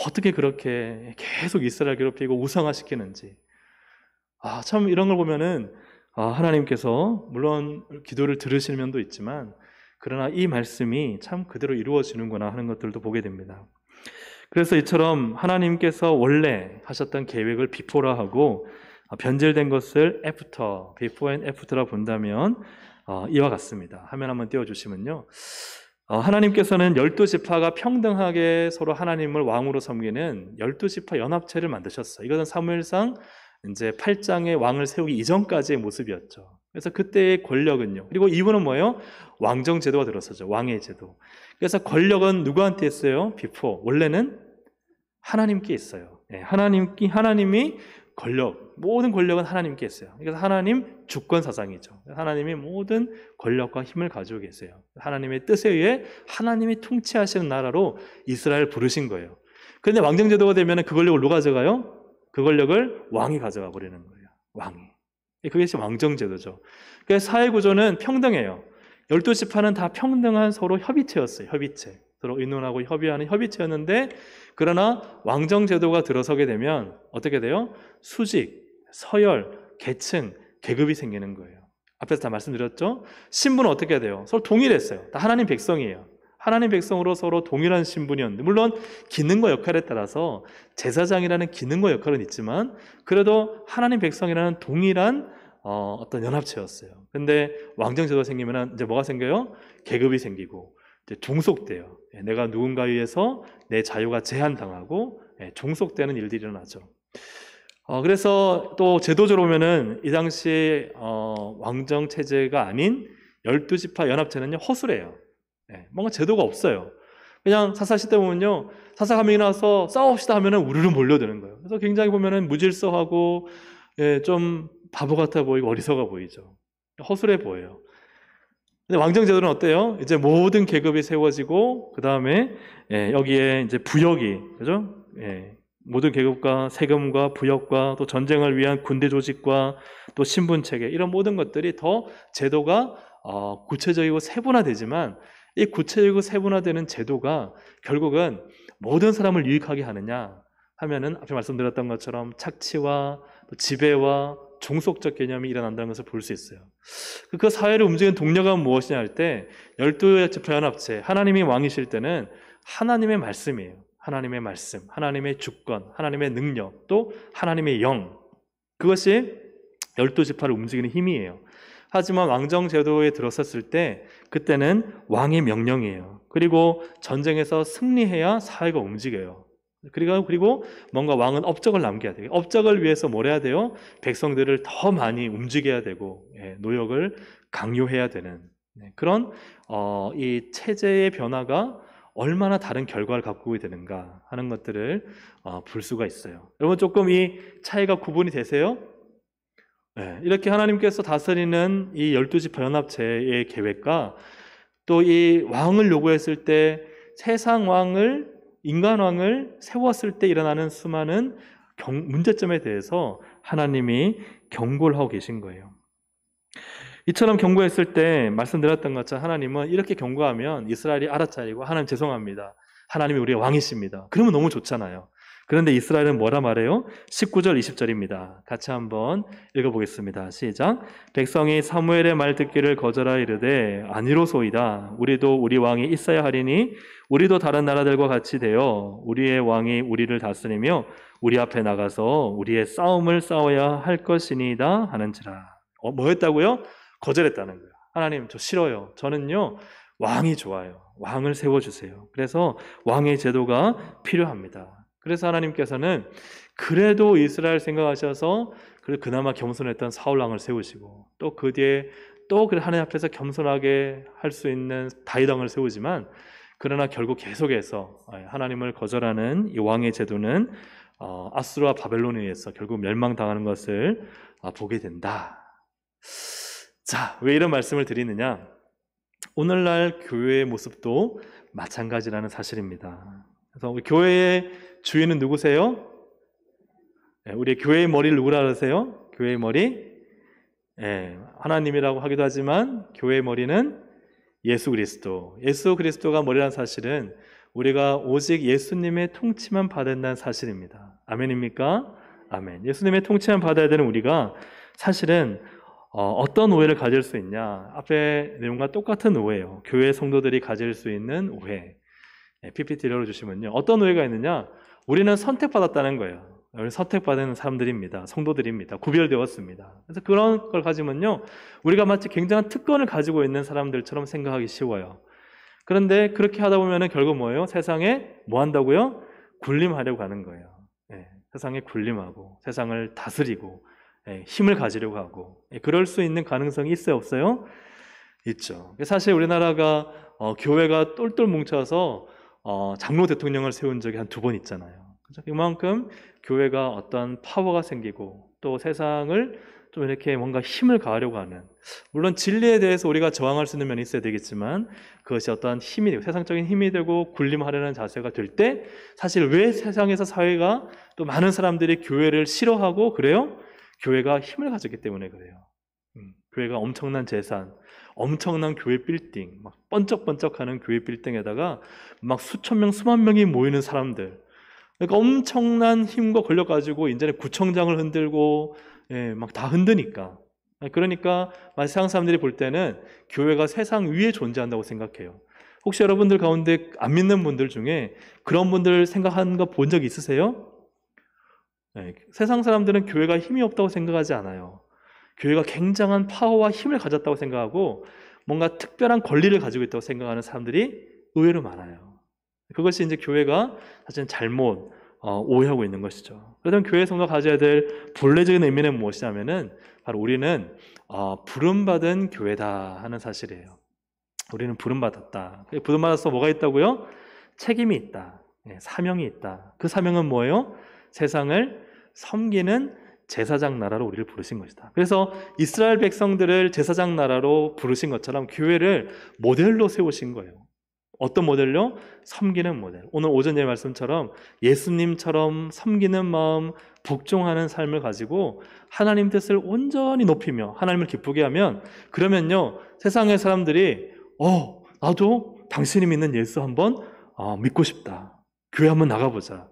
어떻게 그렇게 계속 이스라엘 괴롭히고 우상화시키는지. 참 이런 걸 보면은 하나님께서 물론 기도를 들으시는 면도 있지만 그러나 이 말씀이 참 그대로 이루어지는구나 하는 것들도 보게 됩니다. 그래서 이처럼 하나님께서 원래 하셨던 계획을 비포라 하고 변질된 것을 애프터, before and after라 본다면 이와 같습니다. 화면 한번 띄워주시면요. 하나님께서는 12지파가 평등하게 서로 하나님을 왕으로 섬기는 12지파 연합체를 만드셨어요. 이것은 사무엘상 이제 8장의 왕을 세우기 이전까지의 모습이었죠. 그래서 그때의 권력은요. 그리고 이유는 뭐예요? 왕정 제도가 들어서죠. 왕의 제도. 그래서 권력은 누구한테 있어요? before. 원래는 하나님께 있어요. 하나님이 모든 권력은 하나님께 있어요. 그래서 하나님 주권 사상이죠. 하나님이 모든 권력과 힘을 가지고 계세요. 하나님의 뜻에 의해 하나님이 통치하시는 나라로 이스라엘을 부르신 거예요. 그런데 왕정 제도가 되면 그 권력을 누가 가져가요? 그 권력을 왕이 가져가 버리는 거예요. 왕이. 그게 왕정 제도죠. 그래서 사회 구조는 평등해요. 12지파는 다 평등한 서로 협의체였어요. 협의체. 서로 의논하고 협의하는 협의체였는데 그러나 왕정 제도가 들어서게 되면 어떻게 돼요? 수직, 서열, 계층, 계급이 생기는 거예요. 앞에서 다 말씀드렸죠? 신분은 어떻게 돼요? 서로 동일했어요. 다 하나님 백성이에요. 하나님 백성으로 서로 동일한 신분이었는데 물론 기능과 역할에 따라서 제사장이라는 기능과 역할은 있지만 그래도 하나님 백성이라는 동일한 어떤 연합체였어요. 근데 왕정 제도가 생기면 이제 뭐가 생겨요? 계급이 생기고 이제 종속돼요. 내가 누군가에 의해서 내 자유가 제한당하고 종속되는 일들이 일어나죠. 그래서 또 제도적으로 보면은 이 당시 왕정 체제가 아닌 12지파 연합체는요 허술해요. 뭔가 제도가 없어요. 그냥 사사시대 보면요 사사가 한 명이 나와서 싸웁시다 하면은 우르르 몰려드는 거예요. 그래서 굉장히 보면은 무질서하고 좀 바보 같아 보이고 어리석어 보이죠. 허술해 보여요. 근데 왕정 제도는 어때요? 이제 모든 계급이 세워지고 그 다음에 여기에 이제 부역이 그죠? 모든 계급과 세금과 부역과 또 전쟁을 위한 군대 조직과 또 신분 체계 이런 모든 것들이 더 제도가 구체적이고 세분화되지만 이 구체적이고 세분화되는 제도가 결국은 모든 사람을 유익하게 하느냐 하면은 앞에 말씀드렸던 것처럼 착취와 또 지배와 종속적 개념이 일어난다는 것을 볼 수 있어요. 그 사회를 움직이는 동력은 무엇이냐 할 때 12지파 연합체 하나님이 왕이실 때는 하나님의 말씀이에요. 하나님의 말씀, 하나님의 주권, 하나님의 능력, 또 하나님의 영 그것이 12지파를 움직이는 힘이에요. 하지만 왕정 제도에 들어섰을 때 그때는 왕의 명령이에요. 그리고 전쟁에서 승리해야 사회가 움직여요. 그리고 뭔가 왕은 업적을 남겨야 돼요. 업적을 위해서 뭘 해야 돼요? 백성들을 더 많이 움직여야 되고 노역을 강요해야 되는 그런 이 체제의 변화가 얼마나 다른 결과를 갖고 오게 되는가 하는 것들을 볼 수가 있어요. 여러분 조금 이 차이가 구분이 되세요? 이렇게 하나님께서 다스리는 이 12지파 연합체의 계획과 또 이 왕을 요구했을 때 세상 왕을 인간 왕을 세웠을 때 일어나는 수많은 문제점에 대해서 하나님이 경고를 하고 계신 거예요. 이처럼 경고했을 때 말씀드렸던 것처럼 하나님은 이렇게 경고하면 이스라엘이 알아차리고 하나님 죄송합니다. 하나님이 우리의 왕이십니다. 그러면 너무 좋잖아요. 그런데 이스라엘은 뭐라 말해요? 19절 20절입니다. 같이 한번 읽어보겠습니다. 시작. 백성이 사무엘의 말 듣기를 거절하여 이르되 아니로소이다. 우리도 우리 왕이 있어야 하리니 우리도 다른 나라들과 같이 되어 우리의 왕이 우리를 다스리며 우리 앞에 나가서 우리의 싸움을 싸워야 할 것이니이다 하는지라. 뭐였다고요? 거절했다는 거예요. 하나님 저 싫어요. 저는요 왕이 좋아요. 왕을 세워주세요. 그래서 왕의 제도가 필요합니다. 그래서 하나님께서는 그래도 이스라엘 생각하셔서 그나마 겸손했던 사울 왕을 세우시고 또 그 뒤에 또 하나님 앞에서 겸손하게 할 수 있는 다윗 왕을 세우지만 그러나 결국 계속해서 하나님을 거절하는 이 왕의 제도는 아수르와 바벨론에 의해서 결국 멸망당하는 것을 보게 된다. 자, 왜 이런 말씀을 드리느냐? 오늘날 교회의 모습도 마찬가지라는 사실입니다. 그래서 우리 교회의 주인은 누구세요? 우리 교회의 머리를 누구라 그러세요? 교회의 머리? 하나님이라고 하기도 하지만 교회의 머리는 예수 그리스도. 예수 그리스도가 머리라는 사실은 우리가 오직 예수님의 통치만 받아야 된다는 사실입니다. 아멘입니까? 아멘. 예수님의 통치만 받아야 되는 우리가 사실은 어떤 오해를 가질 수 있냐? 앞에 내용과 똑같은 오해예요. 교회 성도들이 가질 수 있는 오해. PPT 열어주시면요. 어떤 오해가 있느냐? 우리는 선택받았다는 거예요. 우리는 선택받은 사람들입니다. 성도들입니다. 구별되었습니다. 그래서 그런 걸 가지면요. 우리가 마치 굉장한 특권을 가지고 있는 사람들처럼 생각하기 쉬워요. 그런데 그렇게 하다 보면 결국 뭐예요? 세상에 뭐 한다고요? 군림하려고 하는 거예요. 세상에 군림하고 세상을 다스리고 힘을 가지려고 하고 그럴 수 있는 가능성이 있어요? 없어요? 있죠. 사실 우리나라가 교회가 똘똘 뭉쳐서 장로 대통령을 세운 적이 한 2번 있잖아요. 그만큼 교회가 어떤 파워가 생기고 또 세상을 좀 이렇게 뭔가 힘을 가하려고 하는, 물론 진리에 대해서 우리가 저항할 수 있는 면이 있어야 되겠지만 그것이 어떤 힘이 되고 세상적인 힘이 되고 군림하려는 자세가 될 때 사실 왜 세상에서 사회가 또 많은 사람들이 교회를 싫어하고 그래요? 교회가 힘을 가졌기 때문에 그래요. 교회가 엄청난 재산, 엄청난 교회 빌딩, 막 번쩍번쩍하는 교회 빌딩에다가 막 수천 명, 수만 명이 모이는 사람들, 그러니까 엄청난 힘과 권력 가지고 이제는 구청장을 흔들고 막 다 흔드니까. 그러니까 세상 사람들이 볼 때는 교회가 세상 위에 존재한다고 생각해요. 혹시 여러분들 가운데 안 믿는 분들 중에 그런 분들 생각하는 거 본 적 있으세요? 세상 사람들은 교회가 힘이 없다고 생각하지 않아요. 교회가 굉장한 파워와 힘을 가졌다고 생각하고 뭔가 특별한 권리를 가지고 있다고 생각하는 사람들이 의외로 많아요. 그것이 이제 교회가 사실은 잘못 오해하고 있는 것이죠. 그러면 교회 성도가 가져야 될 본래적인 의미는 무엇이냐면은 바로 우리는 부름받은 교회다 하는 사실이에요. 우리는 부름받았다. 부름받아서 뭐가 있다고요? 책임이 있다. 사명이 있다. 그 사명은 뭐예요? 세상을 섬기는 제사장 나라로 우리를 부르신 것이다. 그래서 이스라엘 백성들을 제사장 나라로 부르신 것처럼 교회를 모델로 세우신 거예요. 어떤 모델로? 섬기는 모델. 오늘 오전의 말씀처럼 예수님처럼 섬기는 마음, 복종하는 삶을 가지고 하나님 뜻을 온전히 높이며 하나님을 기쁘게 하면, 그러면요 세상의 사람들이 나도 당신이 믿는 예수 한번 믿고 싶다. 교회 한번 나가보자.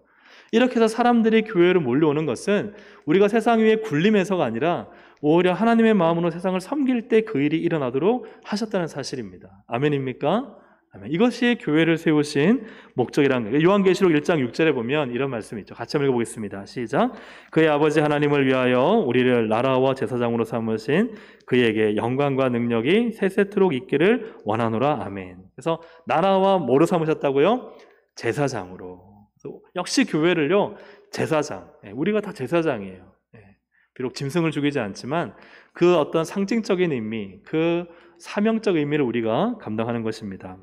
이렇게 해서 사람들이 교회로 몰려오는 것은 우리가 세상 위에 굴림해서가 아니라 오히려 하나님의 마음으로 세상을 섬길 때 그 일이 일어나도록 하셨다는 사실입니다. 아멘입니까? 아멘. 이것이 교회를 세우신 목적이라는 거예요. 요한계시록 1장 6절에 보면 이런 말씀이 있죠. 같이 한번 읽어보겠습니다. 시작. 그의 아버지 하나님을 위하여 우리를 나라와 제사장으로 삼으신 그에게 영광과 능력이 세세토록 있기를 원하노라. 아멘. 그래서 나라와 뭐로 삼으셨다고요? 제사장으로. 역시 교회를요 제사장, 우리가 다 제사장이에요. 비록 짐승을 죽이지 않지만 그 어떤 상징적인 의미, 그 사명적 의미를 우리가 감당하는 것입니다.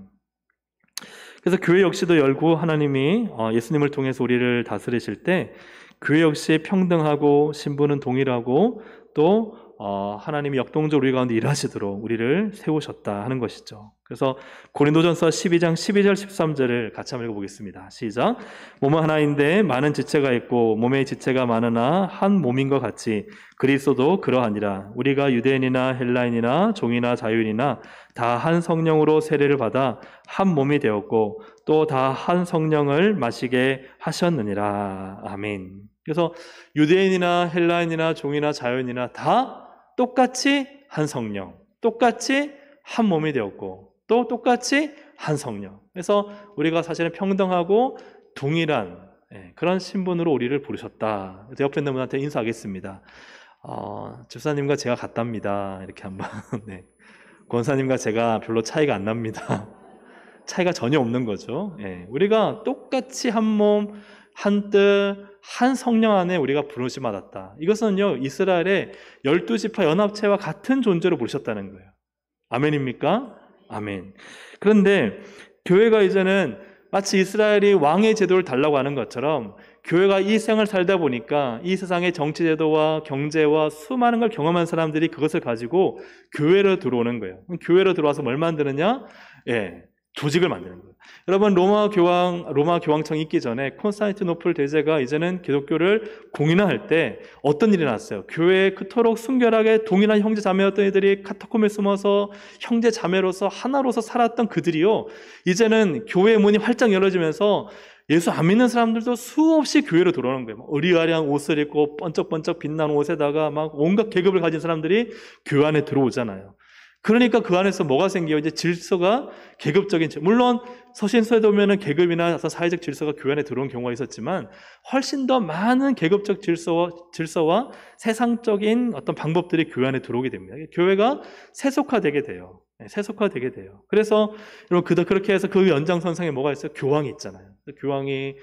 그래서 교회 역시도 열고 하나님이 예수님을 통해서 우리를 다스리실 때 교회 역시 평등하고 신분은 동일하고 또 하나님이 역동적으로 우리 가운데 일하시도록 우리를 세우셨다 하는 것이죠. 그래서 고린도전서 12장 12절 13절을 같이 한번 읽어보겠습니다. 시작. 몸은 하나인데 많은 지체가 있고 몸의 지체가 많으나 한 몸인 것 같이 그리스도도 그러하니라. 우리가 유대인이나 헬라인이나 종이나 자유인이나 다 한 성령으로 세례를 받아 한 몸이 되었고 또 다 한 성령을 마시게 하셨느니라. 아멘. 그래서 유대인이나 헬라인이나 종이나 자유인이나 다 똑같이 한 성령, 똑같이 한 몸이 되었고 또 똑같이 한 성령. 그래서 우리가 사실은 평등하고 동일한 그런 신분으로 우리를 부르셨다. 옆에 있는 분한테 인사하겠습니다. 집사님과 제가 같답니다. 이렇게 한번. 네. 권사님과 제가 별로 차이가 안 납니다. 차이가 전혀 없는 거죠. 우리가 똑같이 한 몸, 한 뜻, 한 성령 안에 우리가 부르심 받았다. 이것은요 이스라엘의 12지파 연합체와 같은 존재로 부르셨다는 거예요. 아멘입니까? 아멘. 그런데 교회가 이제는 마치 이스라엘이 왕의 제도를 달라고 하는 것처럼 교회가 이 생을 살다 보니까 이 세상의 정치 제도와 경제와 수많은 걸 경험한 사람들이 그것을 가지고 교회로 들어오는 거예요. 교회로 들어와서 뭘 만드느냐? 조직을 만드는 거예요. 여러분 로마 교황청이 있기 전에 콘스탄티노플 대제가 이제는 기독교를 공인화할 때 어떤 일이 났어요? 교회에 그토록 순결하게 동일한 형제 자매였던 이들이 카타콤에 숨어서 형제 자매로서 하나로서 살았던 그들이요 이제는 교회의 문이 활짝 열어지면서 예수 안 믿는 사람들도 수없이 교회로 들어오는 거예요. 의리아리한 옷을 입고 번쩍번쩍 빛나는 옷에다가 막 온갖 계급을 가진 사람들이 교회 안에 들어오잖아요. 그러니까 그 안에서 뭐가 생겨요? 이제 질서가 계급적인, 물론 서신서에 보면은 계급이나 사회적 질서가 교회 안에 들어온 경우가 있었지만 훨씬 더 많은 계급적 질서와 세상적인 어떤 방법들이 교회 안에 들어오게 됩니다. 교회가 세속화되게 돼요. 세속화되게 돼요. 그래서 여러분 그렇게 해서 그 연장선상에 뭐가 있어요? 교황이 있잖아요. 교황이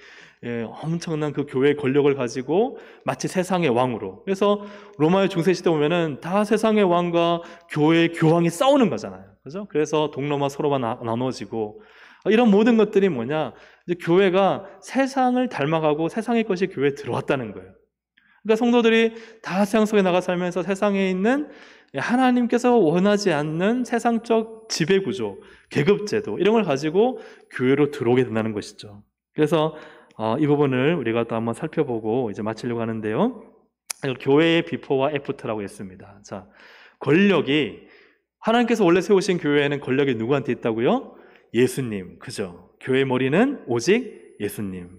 엄청난 그 교회의 권력을 가지고 마치 세상의 왕으로. 그래서 로마의 중세시대 보면은 다 세상의 왕과 교회의 교황이 싸우는 거잖아요. 그죠? 그래서 동로마 서로가 나눠지고 이런 모든 것들이 뭐냐? 이제 교회가 세상을 닮아가고 세상의 것이 교회에 들어왔다는 거예요. 그러니까 성도들이 다 세상 속에 나가 살면서 세상에 있는 하나님께서 원하지 않는 세상적 지배구조, 계급제도 이런 걸 가지고 교회로 들어오게 된다는 것이죠. 그래서 이 부분을 우리가 또 한번 살펴보고 이제 마치려고 하는데요. 교회의 비포와 애프터라고 했습니다. 자, 권력이 하나님께서 원래 세우신 교회에는 권력이 누구한테 있다고요? 예수님, 그죠? 교회의 머리는 오직 예수님.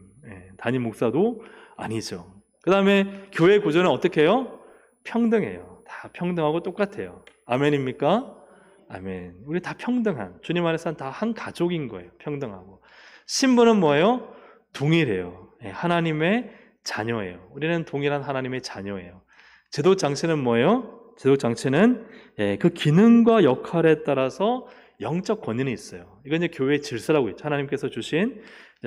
담임 목사도 아니죠. 그 다음에 교회 구조는 어떻게 해요? 평등해요. 다 평등하고 똑같아요. 아멘입니까? 아멘. 우리 다 평등한, 주님 안에서는 다 한 가족인 거예요. 평등하고. 신분은 뭐예요? 동일해요. 하나님의 자녀예요. 우리는 동일한 하나님의 자녀예요. 제도 장치는 뭐예요? 제독 장치는 그 기능과 역할에 따라서 영적 권위는 있어요. 이건 이제 교회의 질서라고 있죠. 하나님께서 주신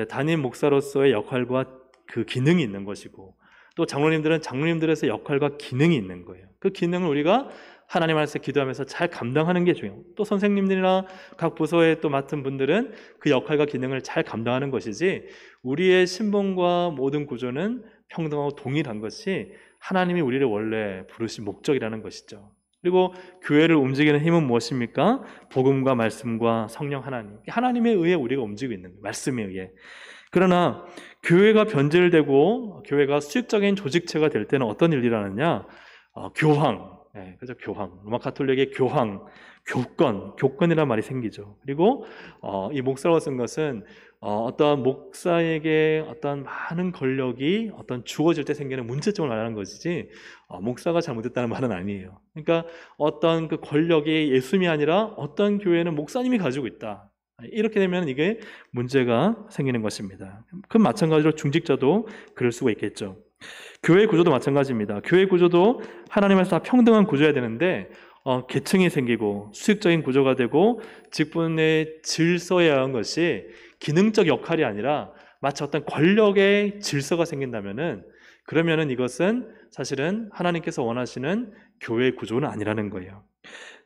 담임 목사로서의 역할과 그 기능이 있는 것이고, 또 장로님들은 장로님들에서 역할과 기능이 있는 거예요. 그 기능을 우리가 하나님 안에서 기도하면서 잘 감당하는 게 중요해요. 또 선생님들이나 각 부서에 또 맡은 분들은 그 역할과 기능을 잘 감당하는 것이지, 우리의 신분과 모든 구조는 평등하고 동일한 것이 하나님이 우리를 원래 부르신 목적이라는 것이죠. 그리고 교회를 움직이는 힘은 무엇입니까? 복음과 말씀과 성령 하나님에 의해 우리가 움직이고 있는 거예요. 말씀에 의해. 그러나 교회가 변질되고 교회가 수직적인 조직체가 될 때는 어떤 일이 일어나느냐? 교황, 그죠? 교황, 로마 가톨릭의 교황, 교권이라는 말이 생기죠. 그리고 이 목사라고 쓴 것은 어떤 목사에게 어떤 많은 권력이 주어질 때 생기는 문제점을 말하는 것이지, 목사가 잘못했다는 말은 아니에요. 그러니까 어떤 그 권력이 예수님이 아니라 어떤 교회는 목사님이 가지고 있다. 이렇게 되면 이게 문제가 생기는 것입니다. 그 마찬가지로 중직자도 그럴 수가 있겠죠. 교회 구조도 마찬가지입니다. 교회 구조도 하나님에서 다 평등한 구조여야 되는데 계층이 생기고 수직적인 구조가 되고 직분의 질서에 의한 것이 기능적 역할이 아니라 마치 어떤 권력의 질서가 생긴다면은, 그러면은 이것은 사실은 하나님께서 원하시는 교회 구조는 아니라는 거예요.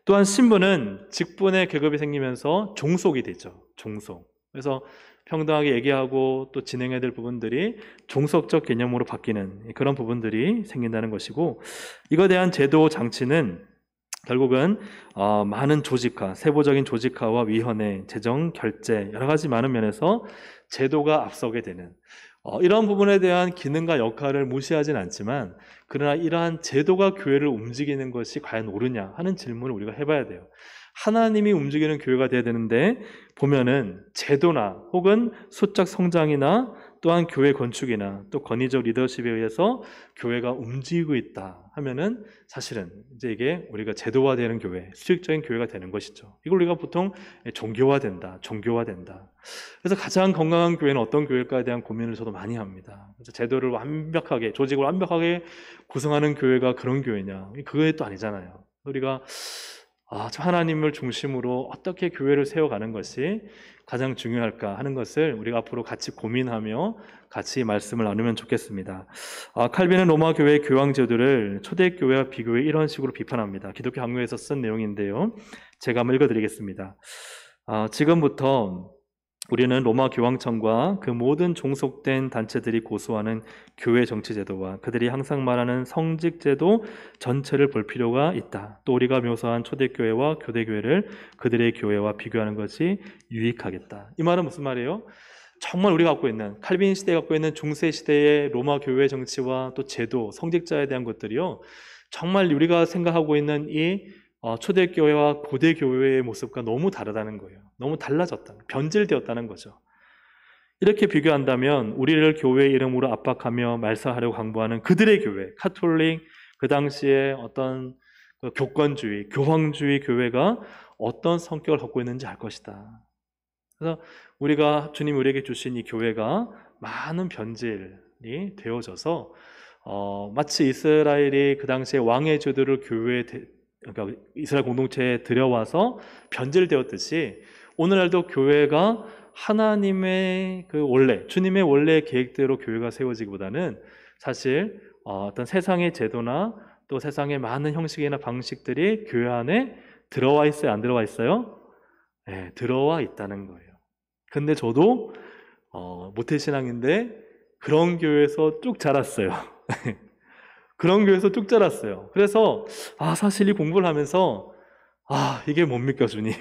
또한 신분은 직분의 계급이 생기면서 종속이 되죠. 종속. 그래서 평등하게 얘기하고 또 진행해야 될 부분들이 종속적 개념으로 바뀌는 그런 부분들이 생긴다는 것이고, 이거에 대한 제도 장치는 결국은 많은 조직화, 세부적인 조직화와 위원회, 재정, 결제, 여러 가지 많은 면에서 제도가 앞서게 되는 이런 부분에 대한 기능과 역할을 무시하진 않지만, 그러나 이러한 제도가 교회를 움직이는 것이 과연 옳으냐 하는 질문을 우리가 해봐야 돼요. 하나님이 움직이는 교회가 돼야 되는데 보면은 제도나 혹은 수적 성장이나 또한 교회 건축이나 또 권위적 리더십에 의해서 교회가 움직이고 있다 하면은 사실은 이제 이게 우리가 제도화되는 교회, 수직적인 교회가 되는 것이죠. 이걸 우리가 보통 종교화된다. 그래서 가장 건강한 교회는 어떤 교회일까에 대한 고민을 저도 많이 합니다. 그래서 제도를 완벽하게, 조직을 완벽하게 구성하는 교회가 그런 교회냐? 그게 또 아니잖아요. 우리가 하나님을 중심으로 어떻게 교회를 세워가는 것이 가장 중요할까 하는 것을 우리가 앞으로 같이 고민하며 같이 말씀을 나누면 좋겠습니다. 칼빈은 로마 교회의 교황 제도를 초대교회와 비교해 이런 식으로 비판합니다. 기독교 학문에서 쓴 내용인데요. 제가 한번 읽어드리겠습니다. 지금부터 우리는 로마 교황청과 그 모든 종속된 단체들이 고수하는 교회 정치제도와 그들이 항상 말하는 성직제도 전체를 볼 필요가 있다. 또 우리가 묘사한 초대교회와 교대교회를 그들의 교회와 비교하는 것이 유익하겠다. 이 말은 무슨 말이에요? 정말 우리가 갖고 있는, 칼빈 시대에 갖고 있는 중세 시대의 로마 교회 정치와 또 제도, 성직자에 대한 것들이요, 정말 우리가 생각하고 있는 이 초대교회와 고대교회의 모습과 너무 다르다는 거예요. 너무 달라졌다, 변질되었다는 거죠. 이렇게 비교한다면 우리를 교회 이름으로 압박하며 말살하려고 강구하는 그들의 교회, 카톨릭, 그 당시에 어떤 교권주의, 교황주의 교회가 어떤 성격을 갖고 있는지 알 것이다. 그래서 우리가 주님 우리에게 주신 이 교회가 많은 변질이 되어져서 마치 이스라엘이 그 당시에 왕의 제도를 그러니까 이스라엘 공동체에 들여와서 변질되었듯이 오늘날도 교회가 하나님의 주님의 원래 계획대로 교회가 세워지기보다는 사실 어떤 세상의 제도나 또 세상의 많은 형식이나 방식들이 교회 안에 들어와 있어요? 안 들어와 있어요? 네, 들어와 있다는 거예요. 근데 저도 모태신앙인데 그런 교회에서 쭉 자랐어요. 그런 교회에서 쭉 자랐어요. 그래서 사실 이 공부를 하면서 이게 뭡니까 주님?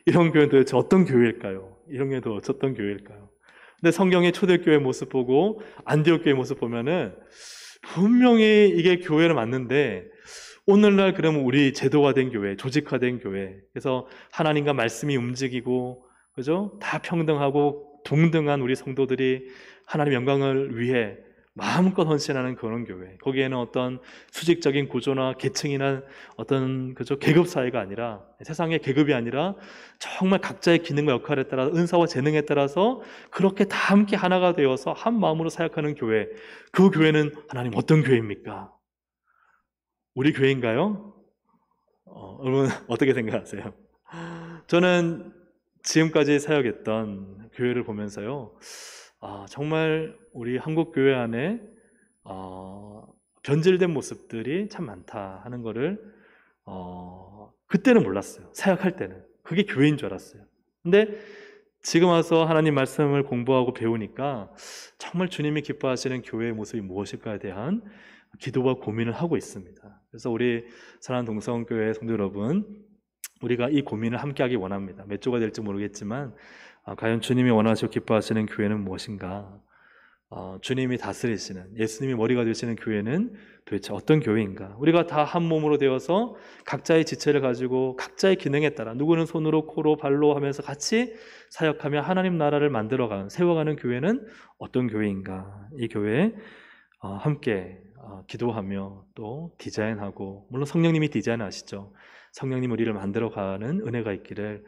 이런 교회는 도대체 어떤 교회일까요? 이런 교회는 도대체 어떤 교회일까요? 근데 성경의 초대교회 모습 보고 안디옥 교회 모습 보면은 분명히 이게 교회는 맞는데, 오늘날 그러면 우리 제도화된 교회, 조직화된 교회, 그래서 하나님과 말씀이 움직이고, 그죠? 다 평등하고 동등한 우리 성도들이 하나님 영광을 위해 마음껏 헌신하는 그런 교회, 거기에는 어떤 수직적인 구조나 계층이나 어떤 계급 사회가 아니라, 세상의 계급이 아니라 정말 각자의 기능과 역할에 따라 은사와 재능에 따라서 그렇게 다 함께 하나가 되어서 한 마음으로 사역하는 교회, 그 교회는 하나님 어떤 교회입니까? 우리 교회인가요? 여러분 어떻게 생각하세요? 저는 지금까지 사역했던 교회를 보면서요, 정말 우리 한국 교회 안에 변질된 모습들이 참 많다 하는 거를 그때는 몰랐어요. 사역할 때는 그게 교회인 줄 알았어요. 근데 지금 와서 하나님 말씀을 공부하고 배우니까 정말 주님이 기뻐하시는 교회의 모습이 무엇일까에 대한 기도와 고민을 하고 있습니다. 그래서 우리 사랑하는 동성교회 성도 여러분, 우리가 이 고민을 함께 하기 원합니다. 몇 조가 될지 모르겠지만 과연 주님이 원하시고 기뻐하시는 교회는 무엇인가? 주님이 다스리시는, 예수님이 머리가 되시는 교회는 도대체 어떤 교회인가? 우리가 다 한 몸으로 되어서 각자의 지체를 가지고 각자의 기능에 따라 누구는 손으로, 코로, 발로 하면서 같이 사역하며 하나님 나라를 만들어가는, 세워가는 교회는 어떤 교회인가? 이 교회에 함께 기도하며 또 디자인하고, 물론 성령님이 디자인하시죠. 성령님 우리를 만들어가는 은혜가 있기를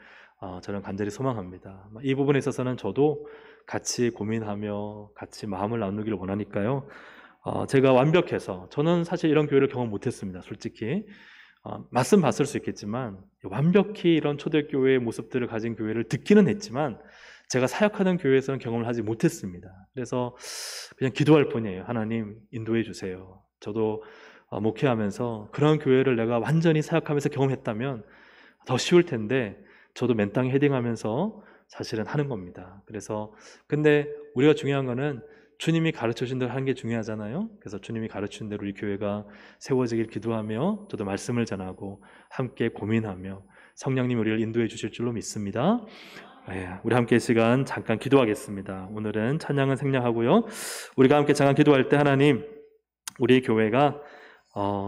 저는 간절히 소망합니다. 이 부분에 있어서는 저도 같이 고민하며 같이 마음을 나누기를 원하니까요. 제가 완벽해서, 저는 사실 이런 교회를 경험 못했습니다. 솔직히 맛은 봤을 수 있겠지만 완벽히 이런 초대교회의 모습들을 가진 교회를 듣기는 했지만 제가 사역하는 교회에서는 경험을 하지 못했습니다. 그래서 그냥 기도할 뿐이에요. 하나님 인도해 주세요. 저도 목회하면서 그런 교회를 내가 완전히 사역하면서 경험했다면 더 쉬울 텐데 저도 맨땅에 헤딩하면서 사실은 하는 겁니다. 그래서 근데 우리가 중요한 거는 주님이 가르쳐준 대로 하는 게 중요하잖아요. 그래서 주님이 가르친 대로 우리 교회가 세워지길 기도하며 저도 말씀을 전하고 함께 고민하며 성령님이 우리를 인도해 주실 줄로 믿습니다. 우리 함께 시간 잠깐 기도하겠습니다. 오늘은 찬양은 생략하고요. 우리가 함께 잠깐 기도할 때 하나님, 우리 교회가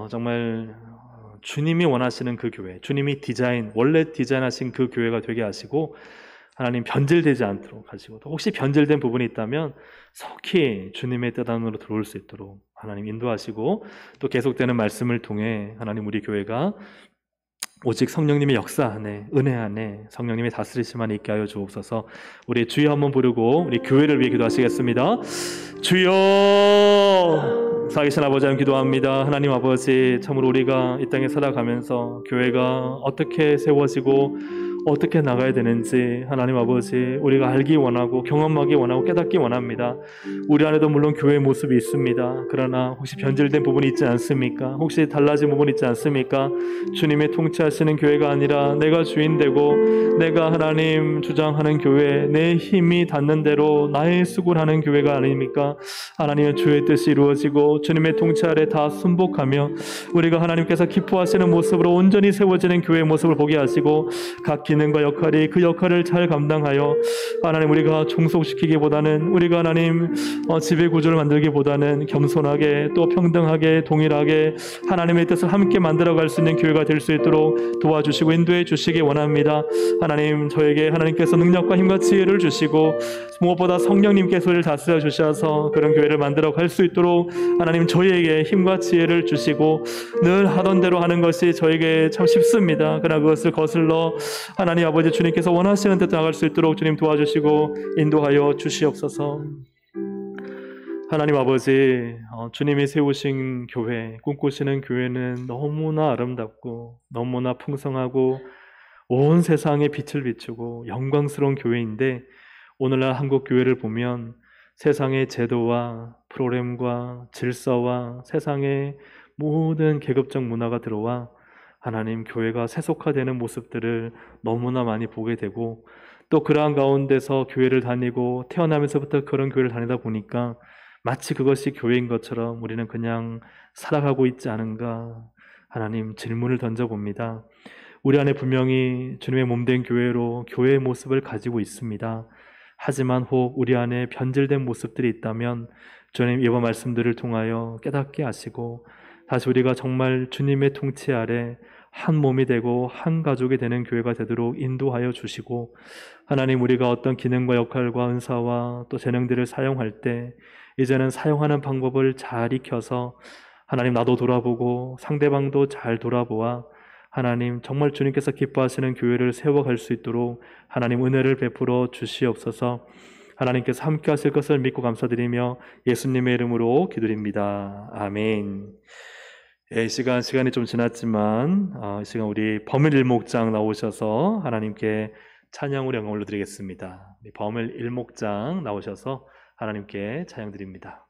정말 주님이 원하시는 그 교회, 주님이 원래 디자인하신 그 교회가 되게 하시고 하나님 변질되지 않도록 하시고, 또 혹시 변질된 부분이 있다면 속히 주님의 뜻 안으로 들어올 수 있도록 하나님 인도하시고, 또 계속되는 말씀을 통해 하나님 우리 교회가 오직 성령님의 역사 안에, 은혜 안에 성령님의 다스리심 안에 있게 하여 주옵소서. 우리 주여 한번 부르고 우리 교회를 위해 기도하시겠습니다. 주여, 살아계신 아버지 하나님 기도합니다. 하나님 아버지, 참으로 우리가 이 땅에 살아가면서 교회가 어떻게 세워지고 어떻게 나가야 되는지 하나님 아버지 우리가 알기 원하고 경험하기 원하고 깨닫기 원합니다. 우리 안에도 물론 교회의 모습이 있습니다. 그러나 혹시 변질된 부분이 있지 않습니까? 혹시 달라진 부분이 있지 않습니까? 주님의 통치하시는 교회가 아니라 내가 주인되고 내가 하나님 주장하는 교회, 내 힘이 닿는 대로 나의 수고하는 교회가 아닙니까? 하나님의 주의 뜻이 이루어지고 주님의 통치 아래 다 순복하며 우리가 하나님께서 기뻐하시는 모습으로 온전히 세워지는 교회의 모습을 보게 하시고, 각 기능과 역할이 그 역할을 잘 감당하여 하나님 우리가 종속시키기보다는, 우리가 하나님 지배구조를 만들기보다는 겸손하게 또 평등하게 동일하게 하나님의 뜻을 함께 만들어갈 수 있는 교회가 될 수 있도록 도와주시고 인도해 주시기 원합니다. 하나님, 저에게 하나님께서 능력과 힘과 지혜를 주시고 무엇보다 성령님께서 우리를 다스려 주셔서 그런 교회를 만들어 갈 수 있도록 하나님 저희에게 힘과 지혜를 주시고, 늘 하던 대로 하는 것이 저에게 참 쉽습니다. 그러나 그것을 거슬러 하나님 아버지 주님께서 원하시는 뜻 나갈 수 있도록 주님 도와주시고 인도하여 주시옵소서. 하나님 아버지, 주님이 세우신 교회, 꿈꾸시는 교회는 너무나 아름답고 너무나 풍성하고 온 세상에 빛을 비추고 영광스러운 교회인데, 오늘날 한국 교회를 보면 세상의 제도와 프로그램과 질서와 세상의 모든 계급적 문화가 들어와 하나님 교회가 세속화되는 모습들을 너무나 많이 보게 되고, 또 그러한 가운데서 교회를 다니고 태어나면서부터 그런 교회를 다니다 보니까 마치 그것이 교회인 것처럼 우리는 그냥 살아가고 있지 않은가, 하나님 질문을 던져봅니다. 우리 안에 분명히 주님의 몸된 교회로 교회의 모습을 가지고 있습니다. 하지만 혹 우리 안에 변질된 모습들이 있다면 주님 이번 말씀들을 통하여 깨닫게 하시고, 다시 우리가 정말 주님의 통치 아래 한 몸이 되고 한 가족이 되는 교회가 되도록 인도하여 주시고, 하나님 우리가 어떤 기능과 역할과 은사와 또 재능들을 사용할 때 이제는 사용하는 방법을 잘 익혀서 하나님 나도 돌아보고 상대방도 잘 돌아보아 하나님 정말 주님께서 기뻐하시는 교회를 세워갈 수 있도록 하나님 은혜를 베풀어 주시옵소서. 하나님께서 함께 하실 것을 믿고 감사드리며 예수님의 이름으로 기도드립니다. 아멘. 이 시간이 좀 지났지만 이 시간 우리 범일 일목장 나오셔서 하나님께 찬양으로 영광을 올려드리겠습니다. 범일 일목장 나오셔서 하나님께 찬양 드립니다.